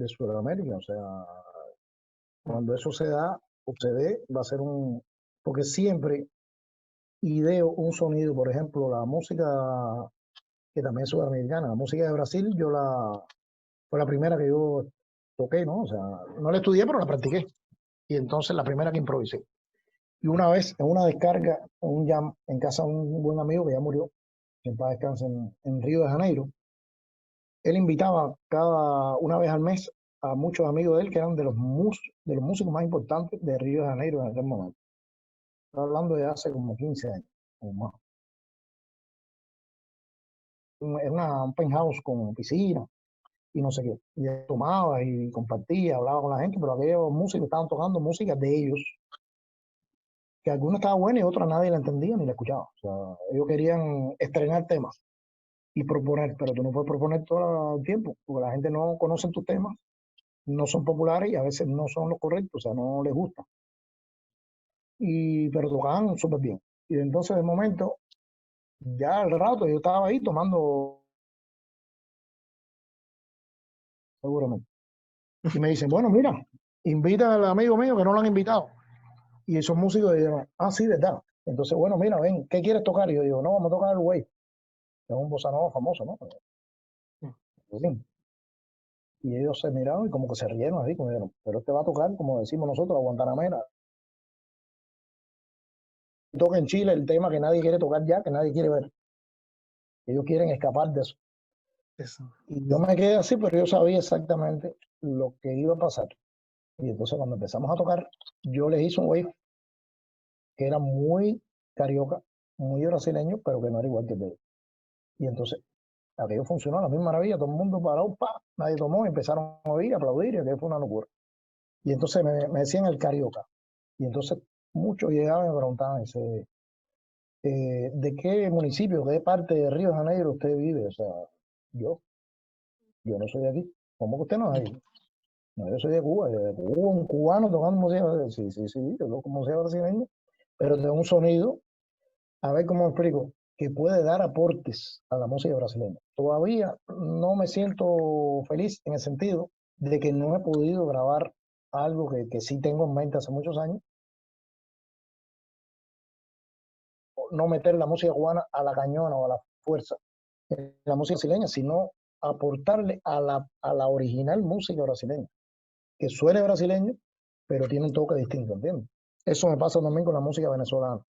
Sudamérica. O sea, cuando eso se da o se dé, va a ser porque siempre ideo un sonido, por ejemplo, la música que también es sudamericana, la música de Brasil, fue la primera que yo toqué, ¿no? O sea, no la estudié, pero la practiqué. Y entonces la primera que improvisé. Y una vez, en una descarga, en un jam, en casa de un buen amigo que ya murió, que en paz descanse, en Río de Janeiro, él invitaba una vez al mes a muchos amigos de él que eran de los músicos más importantes de Río de Janeiro en aquel momento. Estoy hablando de hace como 15 años o más. Era un penthouse con piscina y no sé qué. Y él tomaba y compartía, hablaba con la gente, pero aquellos músicos estaban tocando música de ellos, que alguna estaba buena y otra nadie la entendía ni la escuchaba. O sea, ellos querían estrenar temas y proponer, pero tú no puedes proponer todo el tiempo, porque la gente no conoce tus temas, no son populares y a veces no son los correctos, o sea, no les gusta. Pero tocaban súper bien. Y entonces, de momento, ya al rato yo estaba ahí tomando, seguramente. Y me dicen, bueno, mira, invita al amigo mío que no lo han invitado. Y esos músicos dijeron, ah, sí, ¿verdad? Entonces, bueno, mira, ven, ¿qué quieres tocar? Y yo digo, no, vamos a tocar el Way, que es un bossa nova famoso, ¿no? Sí. Y ellos se miraron y como que se rieron así, como dijeron, pero este va a tocar, como decimos nosotros, la Guantanamera. Toca en Chile el tema que nadie quiere tocar ya, que nadie quiere ver. Ellos quieren escapar de eso. eso. Y yo me quedé así, pero yo sabía exactamente lo que iba a pasar. Y entonces cuando empezamos a tocar, yo les hice un wave que era muy carioca, muy brasileño, pero que no era igual que el de ellos. Y entonces aquello funcionó a la misma maravilla, todo el mundo paró, pa, nadie tomó, empezaron a oír, a aplaudir, y aquello fue una locura. Y entonces me decían el carioca. Y entonces muchos llegaban y me preguntaban, ¿de qué municipio, de qué parte de Río de Janeiro usted vive? O sea, yo, yo no soy de aquí. ¿Cómo que usted no es de aquí? No, yo soy de Cuba, un cubano tocando música. Sí, sí, sí, yo toco música brasileña, pero de un sonido, a ver cómo explico, que puede dar aportes a la música brasileña. Todavía no me siento feliz en el sentido de que no he podido grabar algo que sí tengo en mente hace muchos años, no meter la música cubana a la cañona o a la fuerza en la música brasileña, sino aportarle a la original música brasileña, que suene brasileño, pero tiene un toque distinto, ¿entiendes? Eso me pasa también con la música venezolana.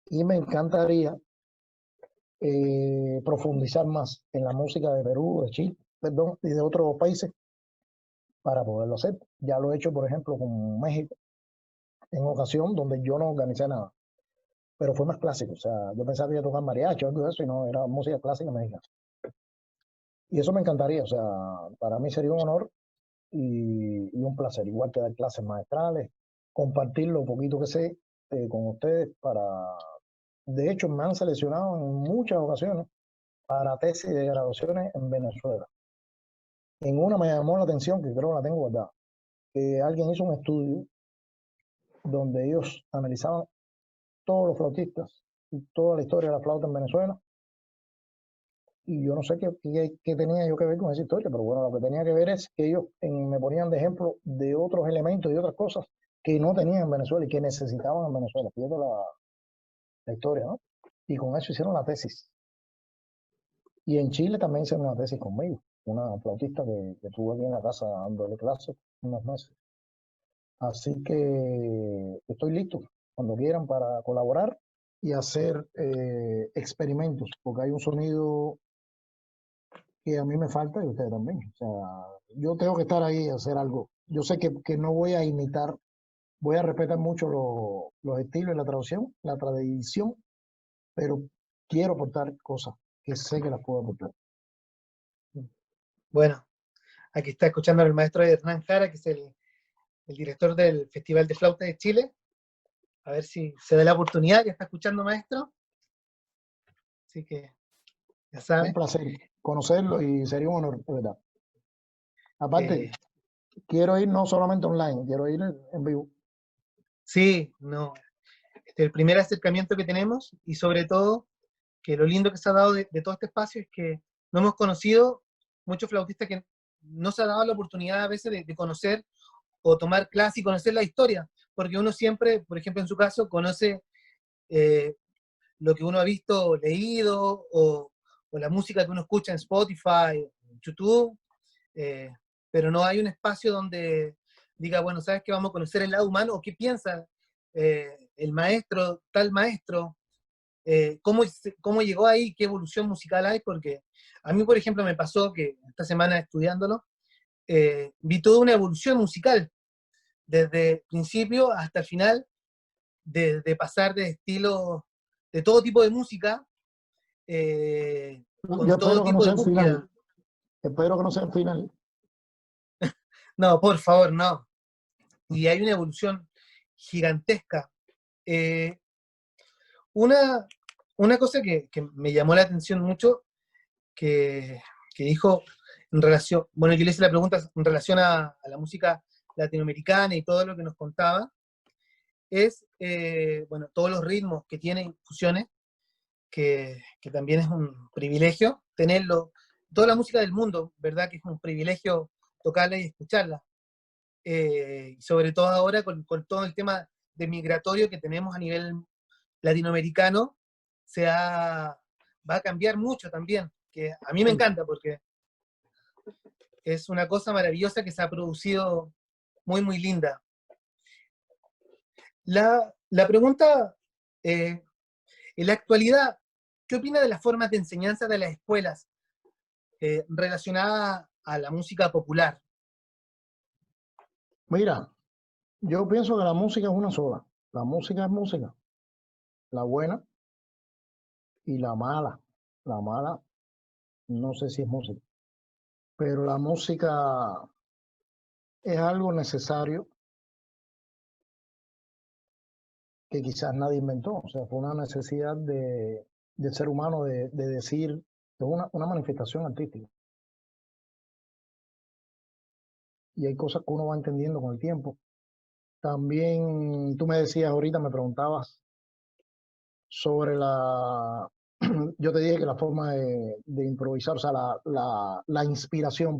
Y me encantaría profundizar más en la música de Perú, de Chile, perdón, y de otros países para poderlo hacer. Ya lo he hecho, por ejemplo, con México, en ocasión donde yo no organicé nada, pero fue más clásico. O sea, yo pensaba que iba a tocar mariachi o algo de eso y no, era música clásica mexicana. Y eso me encantaría, o sea, para mí sería un honor y un placer, igual que dar clases maestrales, compartir lo poquito que sé con ustedes para... De hecho, me han seleccionado en muchas ocasiones para tesis de graduaciones en Venezuela. En una me llamó la atención, que creo que la tengo guardada, que alguien hizo un estudio donde ellos analizaban todos los flautistas y toda la historia de la flauta en Venezuela. Y yo no sé qué tenía yo que ver con esa historia, pero bueno, lo que tenía que ver es que ellos me ponían de ejemplo de otros elementos y otras cosas que no tenían en Venezuela y que necesitaban en Venezuela. Fíjate la historia, ¿no? Y con eso hicieron la tesis. Y en Chile también hicieron una tesis conmigo, una flautista que estuvo aquí en la casa dándole clases unos meses. Así que estoy listo cuando quieran para colaborar y hacer experimentos, porque hay un sonido que a mí me falta y a ustedes también. O sea, yo tengo que estar ahí y hacer algo. Yo sé que no voy a imitar, voy a respetar mucho los estilos y la tradición, pero quiero aportar cosas que sé que las puedo aportar. Bueno, aquí está escuchando al maestro Hernán Jara, que es el director del Festival de Flauta de Chile. A ver si se da la oportunidad, que está escuchando, maestro. Así que, ya Un saben. placer conocerlo y sería un honor, de verdad. Aparte, quiero ir no solamente online, quiero ir en vivo. Sí, no. Este es el primer acercamiento que tenemos y sobre todo que lo lindo que se ha dado de todo este espacio es que no hemos conocido muchos flautistas que no se ha dado la oportunidad a veces de conocer o tomar clases y conocer la historia, porque uno siempre, por ejemplo en su caso, conoce lo que uno ha visto, leído, o la música que uno escucha en Spotify, en YouTube, pero no hay un espacio donde diga, bueno, ¿sabes qué? Vamos a conocer el lado humano, o qué piensa el maestro, tal maestro, cómo llegó ahí, qué evolución musical hay, porque a mí, por ejemplo, me pasó que esta semana estudiándolo, vi toda una evolución musical, desde el principio hasta el final, de pasar de estilos, de todo tipo de música, Yo con todo espero que no tipo de sea el búsqueda. final. Espero que no sea el final. No, por favor, no. Y hay una evolución gigantesca. Eh, una, una cosa que me llamó la atención mucho, que dijo en relación, bueno, yo le hice la pregunta en relación a la música latinoamericana y todo lo que nos contaba, es, bueno, todos los ritmos que tiene fusiones, que también es un privilegio tenerlo, toda la música del mundo, ¿verdad? Que es un privilegio tocarla y escucharla. Sobre todo ahora con todo el tema de migratorio que tenemos a nivel latinoamericano, va a cambiar mucho también, que a mí me encanta porque es una cosa maravillosa que se ha producido muy, muy linda. La pregunta, en la actualidad, ¿qué opina de las formas de enseñanza de las escuelas relacionadas a la música popular? Mira, yo pienso que la música es una sola. La música es música. La buena y la mala. La mala, no sé si es música. Pero la música es algo necesario que quizás nadie inventó. O sea, fue una necesidad del ser humano de decir, es una manifestación artística. Y hay cosas que uno va entendiendo con el tiempo. También tú me decías ahorita, me preguntabas sobre yo te dije que la forma de improvisar, o sea, la inspiración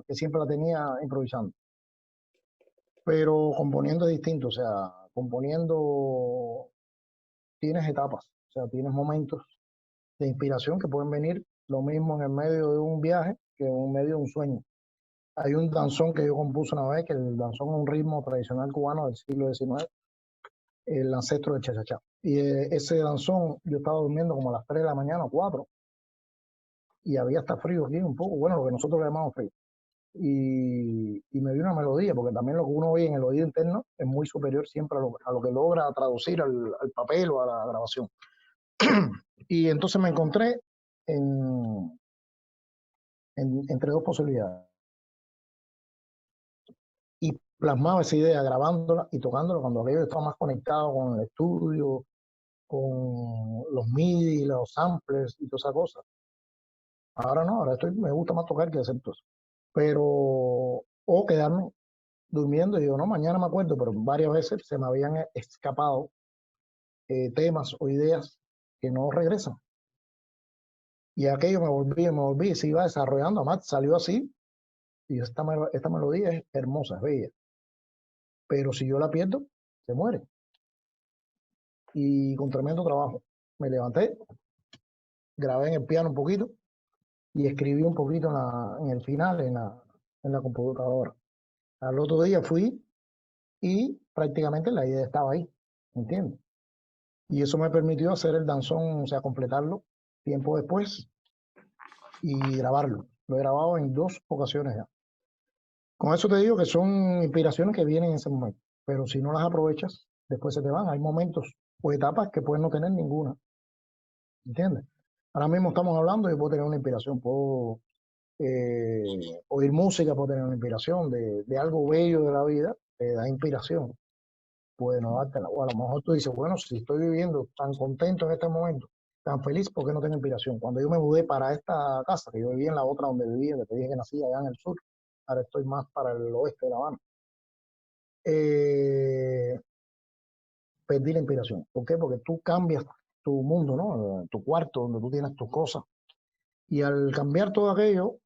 que siempre la tenía improvisando. Pero componiendo es distinto, o sea, componiendo tienes etapas, o sea, tienes momentos de inspiración que pueden venir lo mismo en el medio de un viaje que en medio de un sueño. Hay un danzón que yo compuse una vez, que el danzón es un ritmo tradicional cubano del siglo XIX, el ancestro del chachachá. Y ese danzón, yo estaba durmiendo como a las 3 de la mañana o 4, y había hasta frío aquí un poco, bueno, lo que nosotros le llamamos frío. y me dio una melodía, porque también lo que uno oye en el oído interno es muy superior siempre a lo que logra traducir al papel o a la grabación. Y entonces me encontré entre dos posibilidades. Y plasmaba esa idea grabándola y tocándola cuando aquello estaba más conectado con el estudio, con los MIDI, los samplers y todas esas cosas. Ahora no, ahora me gusta más tocar que hacer todo eso. Pero, o quedarme durmiendo y digo, no, mañana me acuerdo, pero varias veces se me habían escapado temas o ideas que no regresan. Y aquello me volví, y se iba desarrollando, además salió así, y esta melodía es hermosa, es bella. Pero si yo la pierdo, se muere. Y con tremendo trabajo. Me levanté, grabé en el piano un poquito y escribí un poquito en el final en la computadora. Al otro día fui y prácticamente la idea estaba ahí, ¿entiendes? Y eso me permitió hacer el danzón, o sea, completarlo tiempo después y grabarlo. Lo he grabado en 2 ocasiones ya. Con eso te digo que son inspiraciones que vienen en ese momento, pero si no las aprovechas, después se te van. Hay momentos o etapas que puedes no tener ninguna, ¿entiendes? Ahora mismo estamos hablando, yo puedo tener una inspiración, puedo oír música, puedo tener una inspiración de algo bello de la vida, te da inspiración, puede no dártela. O a lo mejor tú dices, bueno, si estoy viviendo tan contento en este momento, tan feliz, ¿por qué no tengo inspiración? Cuando yo me mudé para esta casa, que yo vivía en la otra donde vivía, que te dije que nací allá en el sur, ahora estoy más para el oeste de La Habana, eh, perdí la inspiración. ¿Por qué? Porque tú cambias tu mundo, ¿no? Tu cuarto, donde tú tienes tus cosas. Y al cambiar todo aquello,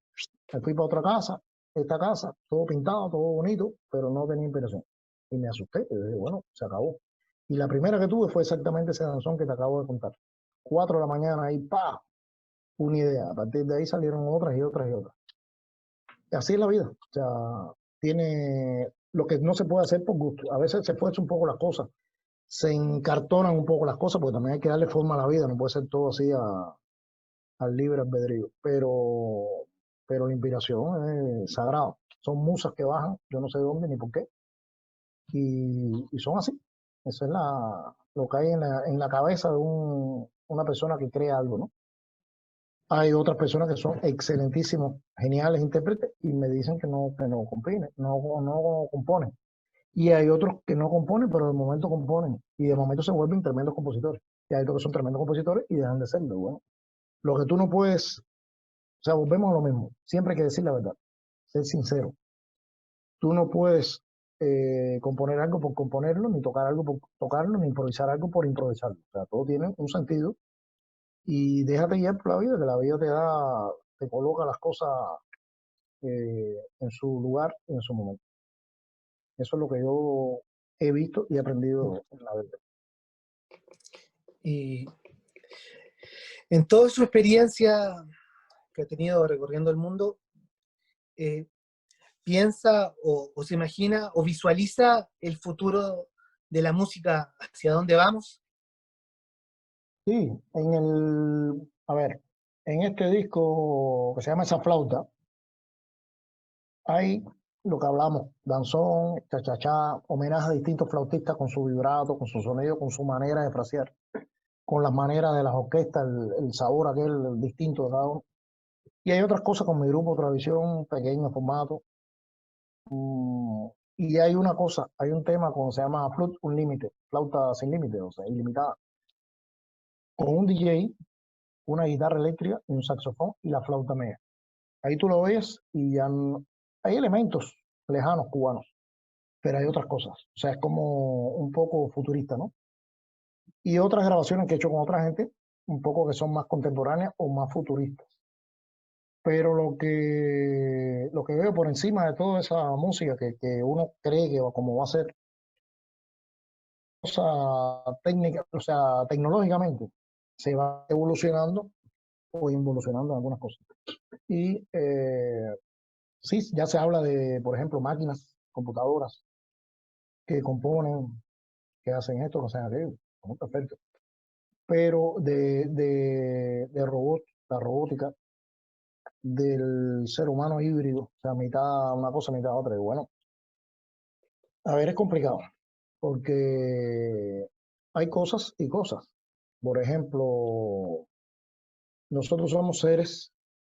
me fui para otra casa, esta casa, todo pintado, todo bonito, pero no tenía inspiración. Y me asusté, y dije, bueno, se acabó. Y la primera que tuve fue exactamente ese danzón que te acabo de contar. 4 de la mañana, ahí, ¡pa! Una idea. A partir de ahí salieron otras y otras y otras. Y así es la vida. O sea, tiene lo que no se puede hacer por gusto. A veces se fuerza un poco las cosas, se encartonan un poco las cosas, porque también hay que darle forma a la vida, no puede ser todo así al libre albedrío. Pero la inspiración es sagrada. Son musas que bajan, yo no sé dónde ni por qué, y son así. Eso es lo que hay en la cabeza de una persona que crea algo, ¿no? Hay otras personas que son excelentísimos, geniales intérpretes y me dicen que no componen, no componen. Y hay otros que no componen, pero de momento componen y de momento se vuelven tremendos compositores. Y hay otros que son tremendos compositores y dejan de serlo. Bueno, lo que tú no puedes, o sea, volvemos a lo mismo. Siempre hay que decir la verdad, ser sincero. Tú no puedes componer algo por componerlo, ni tocar algo por tocarlo, ni improvisar algo por improvisarlo. O sea, todo tiene un sentido y déjate guiar por la vida, que la vida te coloca las cosas en su lugar y en su momento. Eso es lo que yo he visto y aprendido en la vida. Y en toda su experiencia que ha tenido recorriendo el mundo, eh, piensa o se imagina o visualiza el futuro de la música, hacia dónde vamos. Sí, a ver, en este disco que se llama Esa Flauta, hay lo que hablamos, danzón, cha-cha-cha, homenaje a distintos flautistas con su vibrato, con su sonido, con su manera de frasear, con las maneras de las orquestas, el sabor aquel distinto de cada uno. Y hay otras cosas con mi grupo Tradición, pequeño formato. Y hay una cosa, hay un tema como se llama Flute Unlimited, flauta sin límite, o sea, ilimitada, con un DJ, una guitarra eléctrica, un saxofón y la flauta mega. Ahí tú lo ves y ya hay elementos lejanos cubanos, pero hay otras cosas. O sea, es como un poco futurista, ¿no? Y otras grabaciones que he hecho con otra gente, un poco que son más contemporáneas o más futuristas. Pero lo que veo por encima de toda esa música que uno cree que como va a ser cosa técnica, o sea, tecnológicamente, se va evolucionando o involucionando en algunas cosas. Y sí, ya se habla de, por ejemplo, máquinas, computadoras que componen, que hacen esto, que hacen aquello. Perfecto. Pero de robot, la robótica, del ser humano híbrido, o sea, mitad una cosa, mitad otra. Y bueno, a ver, es complicado, porque hay cosas y cosas. Por ejemplo, nosotros somos seres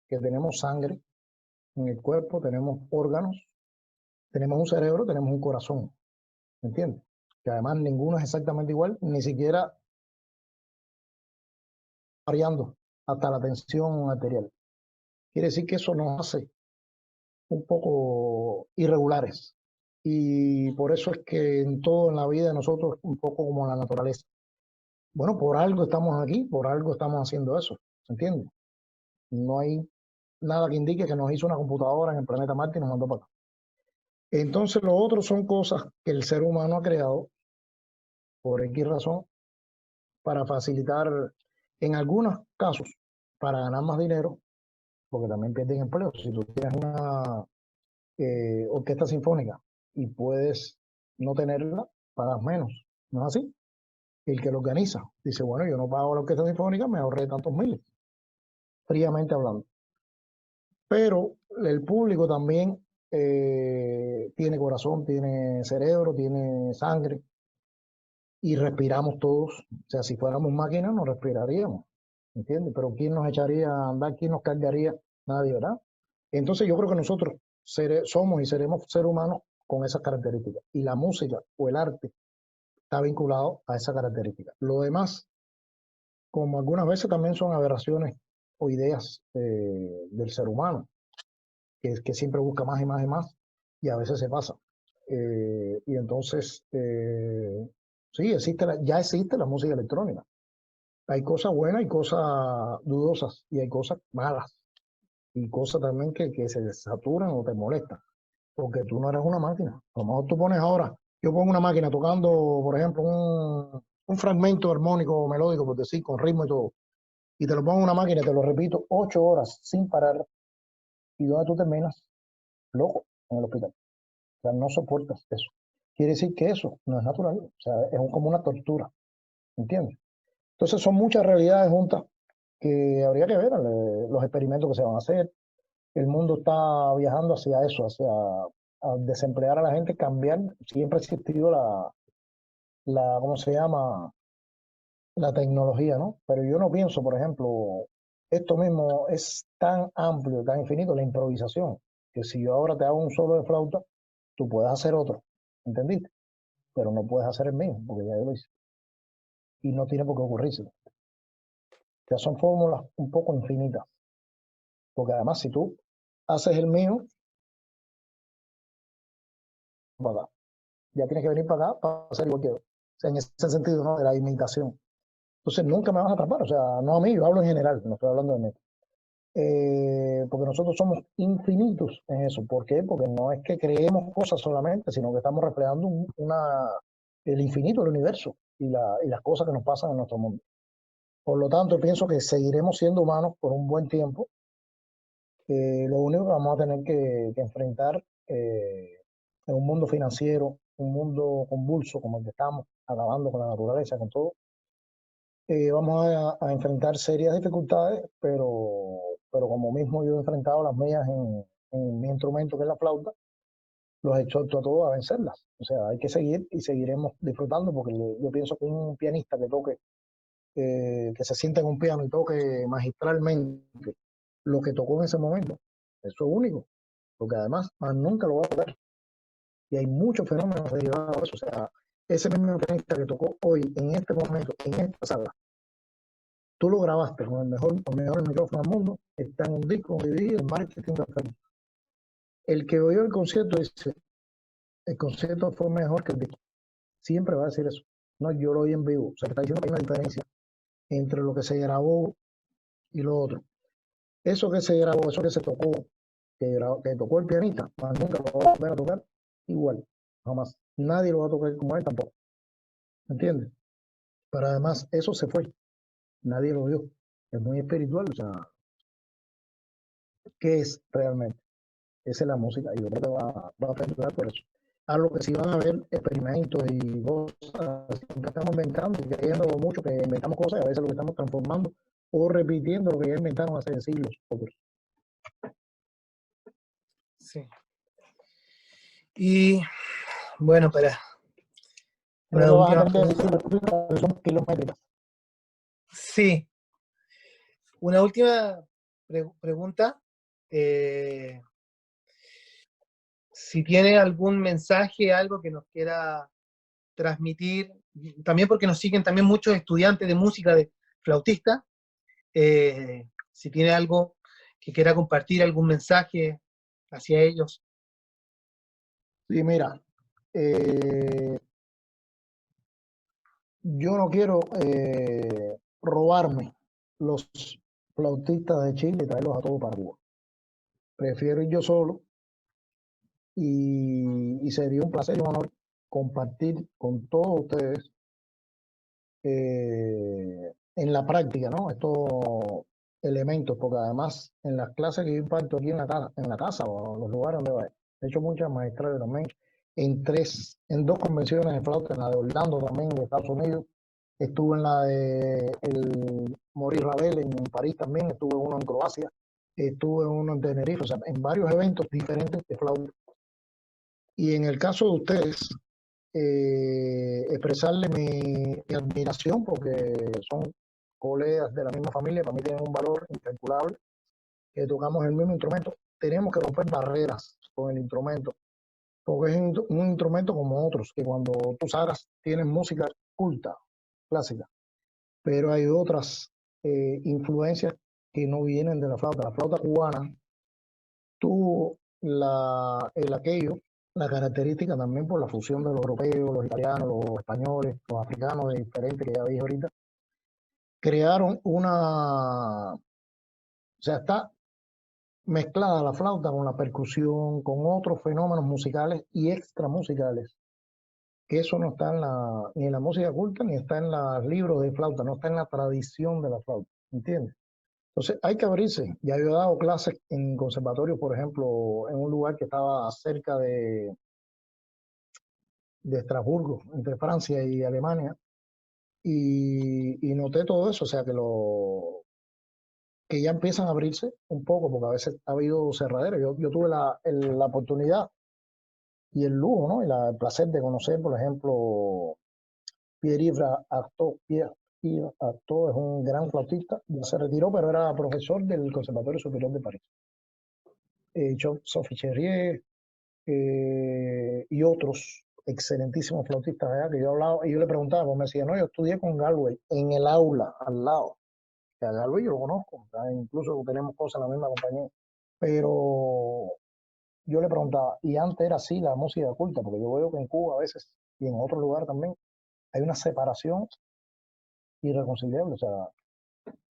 que tenemos sangre en el cuerpo, tenemos órganos, tenemos un cerebro, tenemos un corazón, ¿me entiendes? Que además ninguno es exactamente igual, ni siquiera variando hasta la tensión arterial. Quiere decir que eso nos hace un poco irregulares. Y por eso es que en todo en la vida de nosotros, un poco como la naturaleza. Bueno, por algo estamos aquí, por algo estamos haciendo eso, ¿se entiende? No hay nada que indique que nos hizo una computadora en el planeta Marte y nos mandó para acá. Entonces, lo otro son cosas que el ser humano ha creado por X razón para facilitar, en algunos casos, para ganar más dinero, porque también pierden empleo. Si tú tienes una orquesta sinfónica y puedes no tenerla, pagas menos. ¿No es así? El que lo organiza dice, bueno, yo no pago la orquesta sinfónica, me ahorré tantos miles, fríamente hablando. Pero el público también tiene corazón, tiene cerebro, tiene sangre y respiramos todos. O sea, si fuéramos máquinas, no respiraríamos, ¿entiendes? Pero ¿quién nos echaría a andar? ¿Quién nos cargaría? Nadie, ¿verdad? Entonces yo creo que nosotros somos y seremos seres humanos con esas características. Y la música o el arte está vinculado a esa característica. Lo demás, como algunas veces también son aberraciones o ideas del ser humano, que siempre busca más y más y más, y a veces se pasa. Y entonces, sí, ya existe la música electrónica. Hay cosas buenas y cosas dudosas, y hay cosas malas, y cosas también que se saturan o te molestan, porque tú no eres una máquina. A lo mejor tú pones ahora, yo pongo una máquina tocando, por ejemplo, un fragmento armónico melódico, por decir, con ritmo y todo, y te lo pongo en una máquina y te lo repito 8 horas sin parar, y donde tú terminas, loco, en el hospital. O sea, no soportas eso. Quiere decir que eso no es natural, o sea, es como una tortura, ¿entiendes? Entonces son muchas realidades juntas que habría que ver los experimentos que se van a hacer. El mundo está viajando hacia eso, hacia a desemplear a la gente, cambiar. Siempre ha existido ¿cómo se llama? La tecnología, ¿no? Pero yo no pienso, por ejemplo, esto mismo es tan amplio, tan infinito, la improvisación, que si yo ahora te hago un solo de flauta, tú puedes hacer otro, ¿entendiste? Pero no puedes hacer el mío, porque ya yo lo hice. Y no tiene por qué ocurrirse. O sea, son fórmulas un poco infinitas. Porque además, si tú haces el mío, para acá, ya tienes que venir para acá para hacer igual que yo. O sea, en ese sentido, ¿no? De la imitación. Entonces, nunca me vas a atrapar. O sea, no a mí, yo hablo en general, no estoy hablando de mí. Porque nosotros somos infinitos en eso. ¿Por qué? Porque no es que creemos cosas solamente, sino que estamos reflejando el infinito del universo y las cosas que nos pasan en nuestro mundo. Por lo tanto, pienso que seguiremos siendo humanos por un buen tiempo. Lo único que vamos a tener que enfrentar en un mundo financiero, un mundo convulso como el que estamos, acabando con la naturaleza, con todo, vamos a enfrentar serias dificultades, pero como mismo yo he enfrentado las mías en mi instrumento que es la flauta, los exhorto a todos a vencerlas. O sea, hay que seguir y seguiremos disfrutando, porque yo pienso que un pianista que toque, que se sienta en un piano y toque magistralmente lo que tocó en ese momento, eso es único, porque además más nunca lo va a tocar. Y hay muchos fenómenos derivados de eso. O sea, ese mismo pianista que tocó hoy, en este momento, en esta sala, tú lo grabaste con el mejor micrófono del mundo, está en un disco, un DVD, el marketing perfecto. El que oyó el concierto dice, el concierto fue mejor que el disco. Siempre va a decir eso. No, yo lo oí en vivo. O sea, está diciendo que hay una diferencia entre lo que se grabó y lo otro. Eso que se grabó, eso que se tocó, que tocó el pianista, más nunca lo va a volver a tocar igual. Jamás. Nadie lo va a tocar como él tampoco. ¿Entiendes? Pero además, eso se fue. Nadie lo vio. Es muy espiritual. O sea, ¿qué es realmente? Esa es la música. Y yo creo que va a perdurar por eso. A lo que sí van a haber experimentos y cosas, siempre estamos inventando y creyendo mucho que inventamos cosas y a veces lo que estamos transformando o repitiendo lo que ya inventaron hace siglos otros. Sí. Y bueno, para Creo una que vas a última tener que decir pregunta. las rutas que son kilométricas. Sí, una última pregunta. Eh, si tiene algún mensaje, algo que nos quiera transmitir, también porque nos siguen también muchos estudiantes de música, de flautistas, si tiene algo que quiera compartir, algún mensaje hacia ellos. Sí, mira, yo no quiero robarme los flautistas de Chile y traerlos a todos para Cuba. Prefiero ir yo solo y sería un placer y un honor compartir con todos ustedes en la práctica, ¿no? Estos elementos, porque además en las clases que yo imparto aquí en la casa o en los lugares donde vaya, he hecho muchas maestrales también, en dos convenciones de flauta, en la de Orlando también, de Estados Unidos, estuve en la de el Maurice Ravel en París también, estuve en uno en Croacia, estuve en uno en Tenerife, o sea, en varios eventos diferentes de flauta. Y en el caso de ustedes, expresarle mi admiración porque son colegas de la misma familia, para mí tienen un valor incalculable, que tocamos el mismo instrumento. Tenemos que romper barreras con el instrumento, porque es un instrumento como otros, que cuando tú sabes tienes música culta, clásica, pero hay otras influencias que no vienen de la flauta. La flauta cubana tuvo el aquello, la característica también por la fusión de los europeos, los italianos, los españoles, los africanos de diferentes que ya dije ahorita, crearon o sea, está mezclada la flauta con la percusión, con otros fenómenos musicales y extramusicales, que eso no está ni en la música culta, ni está en los libros de flauta, no está en la tradición de la flauta, ¿entiendes? Entonces hay que abrirse. Ya yo he dado clases en conservatorio, por ejemplo, en un lugar que estaba cerca de Estrasburgo, entre Francia y Alemania, y noté todo eso, o sea, que ya empiezan a abrirse un poco, porque a veces ha habido cerraderos. Yo tuve la oportunidad y el lujo, ¿no? El placer de conocer, por ejemplo, Pierre-Yves Artaud. Pierre-Yves Artaud es un gran flautista, ya se retiró, pero era profesor del Conservatorio Superior de París. Sophie Cherrier, y otros excelentísimos flautistas allá que yo hablaba y yo le preguntaba, pues me decía, no, yo estudié con Galway en el aula al lado, que a Galway yo lo conozco, o sea, incluso tenemos cosas en la misma compañía, pero yo le preguntaba, y antes era así la música culta, porque yo veo que en Cuba a veces y en otros lugares también hay una separación irreconciliable, o sea,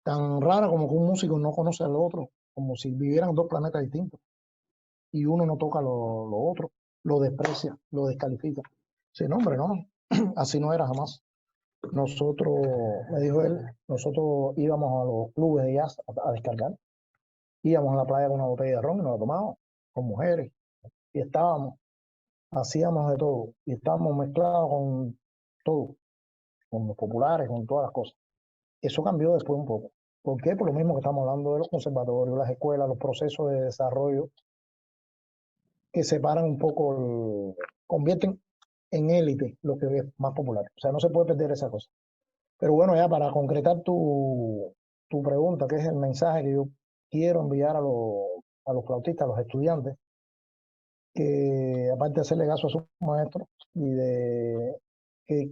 tan rara como que un músico no conoce al otro, como si vivieran dos planetas distintos y uno no toca lo otro, lo desprecia, lo descalifica. Sí, no, hombre, no, así no era jamás. Nosotros, me dijo él, nosotros íbamos a los clubes de jazz a descargar, íbamos a la playa con una botella de ron y nos la tomábamos con mujeres y estábamos, hacíamos de todo y estábamos mezclados con todo, con los populares, con todas las cosas. Eso cambió después un poco. ¿Por qué? Por lo mismo que estamos hablando de los conservatorios, las escuelas, los procesos de desarrollo que separan un poco, convierten en élite lo que es más popular. O sea, no se puede perder esa cosa. Pero bueno, ya para concretar tu pregunta, que es el mensaje que yo quiero enviar a los flautistas, a los estudiantes, que aparte de hacerle caso a sus maestros y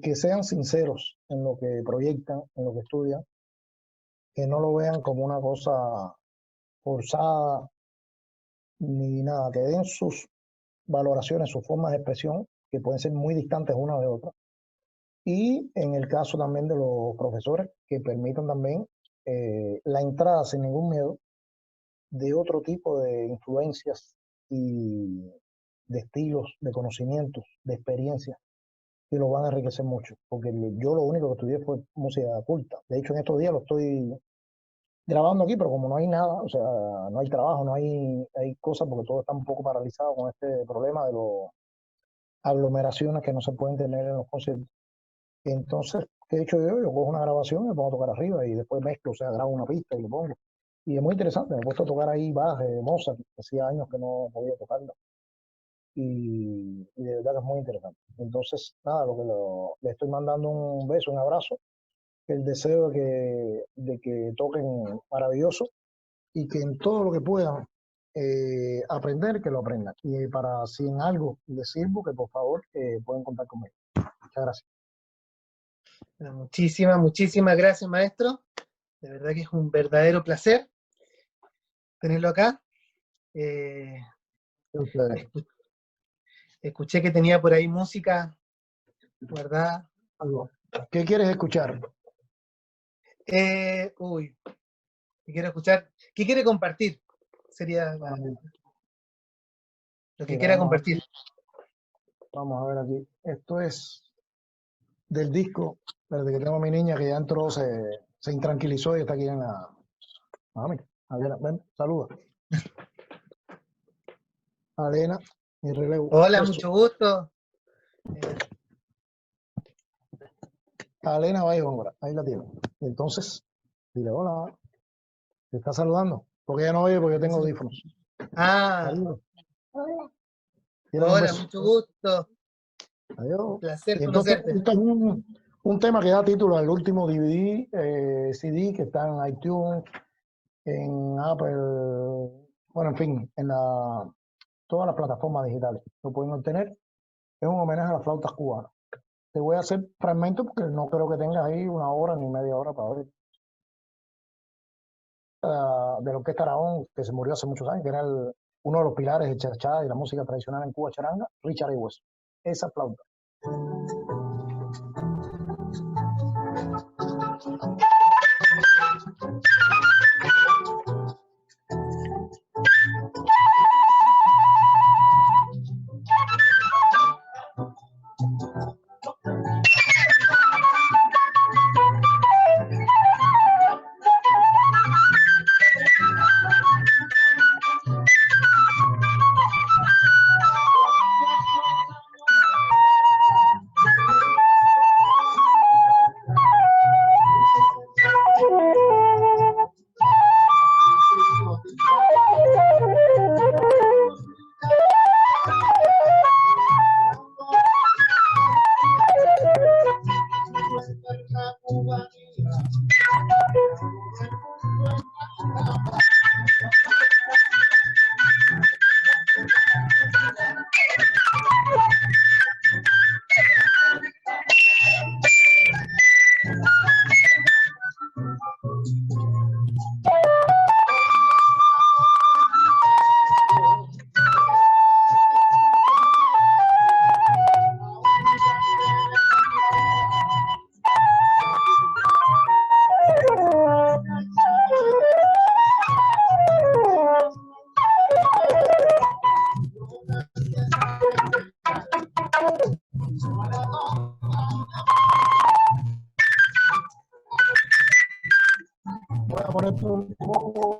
que sean sinceros en lo que proyectan, en lo que estudian, que no lo vean como una cosa forzada ni nada, que den sus valoraciones, sus formas de expresión, que pueden ser muy distantes una de otra. Y en el caso también de los profesores, que permitan también la entrada sin ningún miedo de otro tipo de influencias y de estilos, de conocimientos, de experiencias, que lo van a enriquecer mucho. Porque yo lo único que estudié fue música culta. De hecho, en estos días lo estoy grabando aquí, pero como no hay nada, o sea, no hay trabajo, no hay cosas, porque todo está un poco paralizado con este problema de las aglomeraciones que no se pueden tener en los conciertos. Entonces, ¿qué he hecho yo? Yo cojo una grabación y me pongo a tocar arriba y después mezclo, o sea, grabo una pista y lo pongo. Y es muy interesante, me he puesto a tocar ahí Bach, Mozart, hacía años que no podía tocarla. Y de verdad que es muy interesante. Entonces, nada, le estoy mandando un beso, un abrazo, el deseo de que toquen maravilloso y que en todo lo que puedan aprender, que lo aprendan. Y para si en algo les sirvo, que por favor pueden contar conmigo. Muchas gracias. Bueno, muchísimas gracias, maestro. De verdad que es un verdadero placer tenerlo acá. Ustedes, Escuché que tenía por ahí música guardada. algo. ¿Qué quieres escuchar? Uy, ¿qué quiero escuchar? ¿Qué quiere compartir? Sería lo que Mira, quiera compartir. vamos a ver aquí. Esto es del disco, desde que tengo a mi niña que ya entró, se intranquilizó y está aquí en la... Mami, Alena, ven, saluda. Alena, mi relevo. Hola, Eso. mucho gusto. Alena Bayóngora, ahí la tiene. Entonces, dile hola, te está saludando, porque ella no oye porque yo tengo audífonos. Ah, Saludos. Tienes un hola, beso. mucho gusto. Adiós. Placer Y entonces, conocerte. esto es un tema que da título al último DVD, CD que está en iTunes, en Apple, bueno, en fin, en todas las plataformas digitales. Lo pueden obtener. Es un homenaje a las flautas cubanas. Te voy a hacer fragmentos porque no creo que tengas ahí una hora ni media hora para ver. De la Orquesta Araón, que se murió hace muchos años, que era uno de los pilares de charchá y la música tradicional en Cuba, charanga, Richard A. Hueso. Esa flauta. Voy a poner un poco.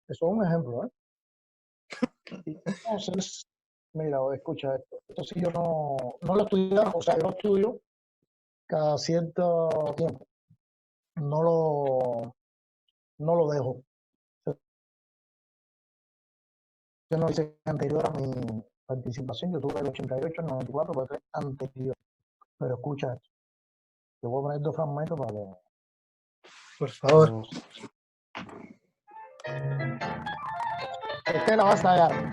Eso es un ejemplo, ¿eh? Y entonces, mira, escucha esto. Esto sí yo no lo estudié, o sea, yo lo estudio cada cierto tiempo. No lo dejo. Yo no hice anterior a mi participación, yo tuve el 88, el 94, pero fue anterior. Pero escucha esto. Te voy a poner dos fragmentos para que... Por favor. Este la vas a hallar.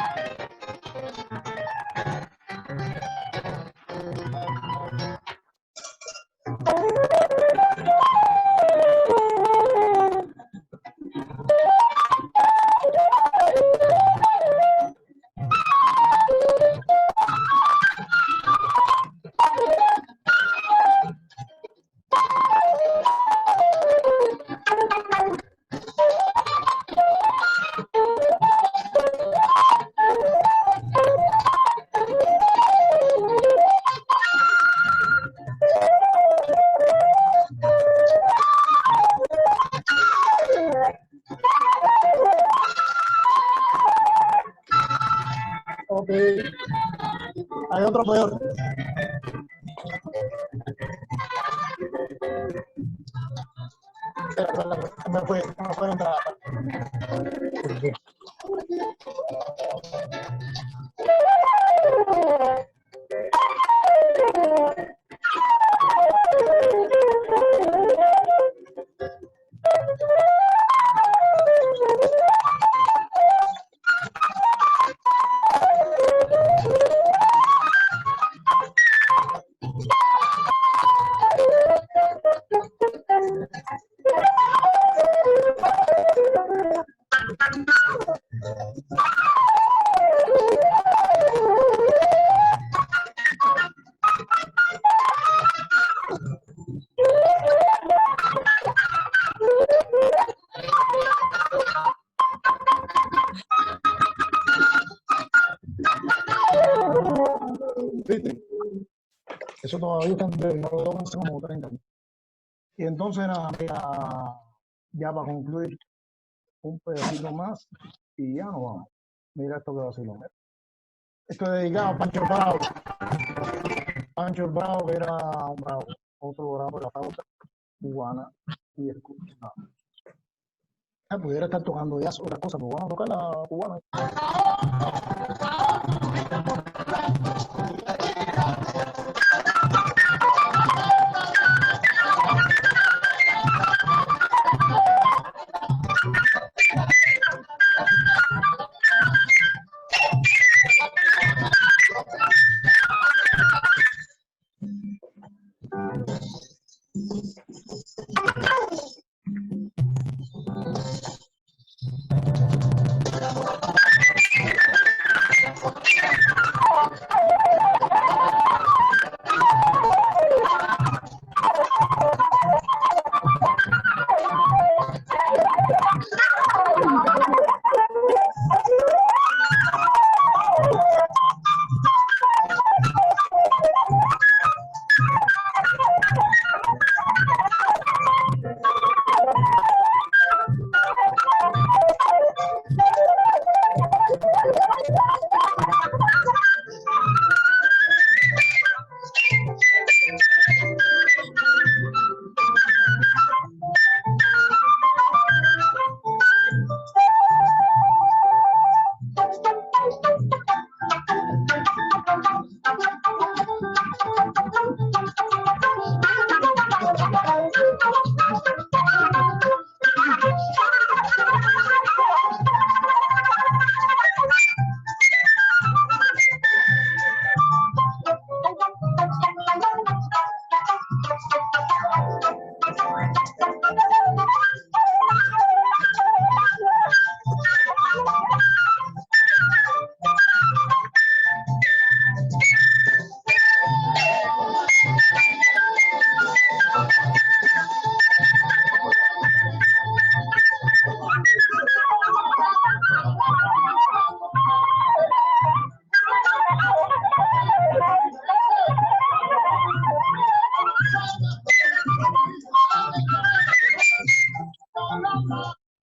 hay otro peor. Me fue la entrada. ¿Viste? Eso todavía está en breve, no lo hace como 30 años. Y entonces, nada, ya para concluir, un pedacito más y ya nos vamos. Mira esto que vacilo. Esto es dedicado a Pancho Bravo. Pancho Bravo, que era un bravo, otro bravo de la flauta cubana y escucha. Pudiera estar tocando ya otras cosas, pero vamos a tocar la cubana.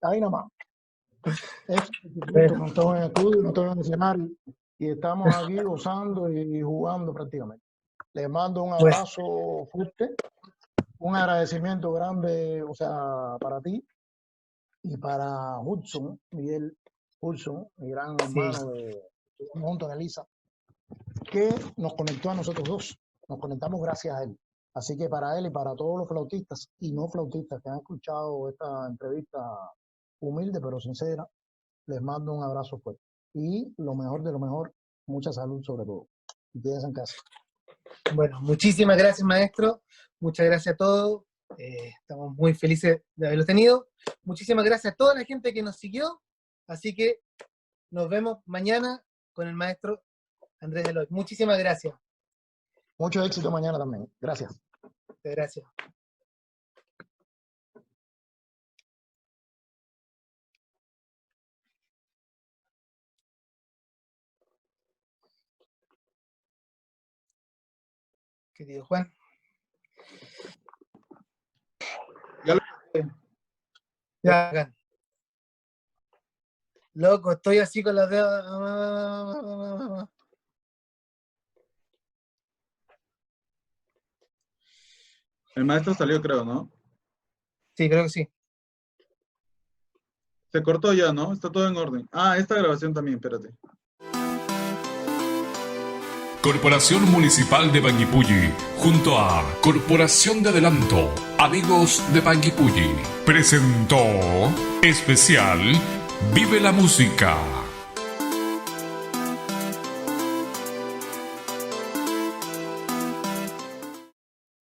Ahí nomás. No estamos en el estudio, no estamos en el escenario y estamos aquí gozando y jugando prácticamente. Les mando un abrazo fuerte, un agradecimiento grande, o sea, para ti y para Hudson, Miguel Hudson, mi gran hermano de junto en Elisa, que nos conectó a nosotros dos. Nos conectamos gracias a él. Así que para él y para todos los flautistas y no flautistas que han escuchado esta entrevista humilde pero sincera, les mando un abrazo fuerte. Y lo mejor de lo mejor, mucha salud sobre todo. Y quédense en casa. Bueno, muchísimas gracias, maestro. Muchas gracias a todos. Estamos muy felices de haberlo tenido. Muchísimas gracias a toda la gente que nos siguió. Así que nos vemos mañana con el maestro Andrés Eloy. Muchísimas gracias. Mucho éxito mañana también. Gracias. Gracias. Querido Juan. Ya, loco, estoy así con los dedos. El maestro salió, creo, ¿no? Sí, creo que sí. Se cortó ya, ¿no? Está todo en orden. Ah, esta grabación también, espérate. Corporación Municipal de Panguipulli, junto a Corporación de Adelanto, Amigos de Panguipulli, presentó especial Vive la Música.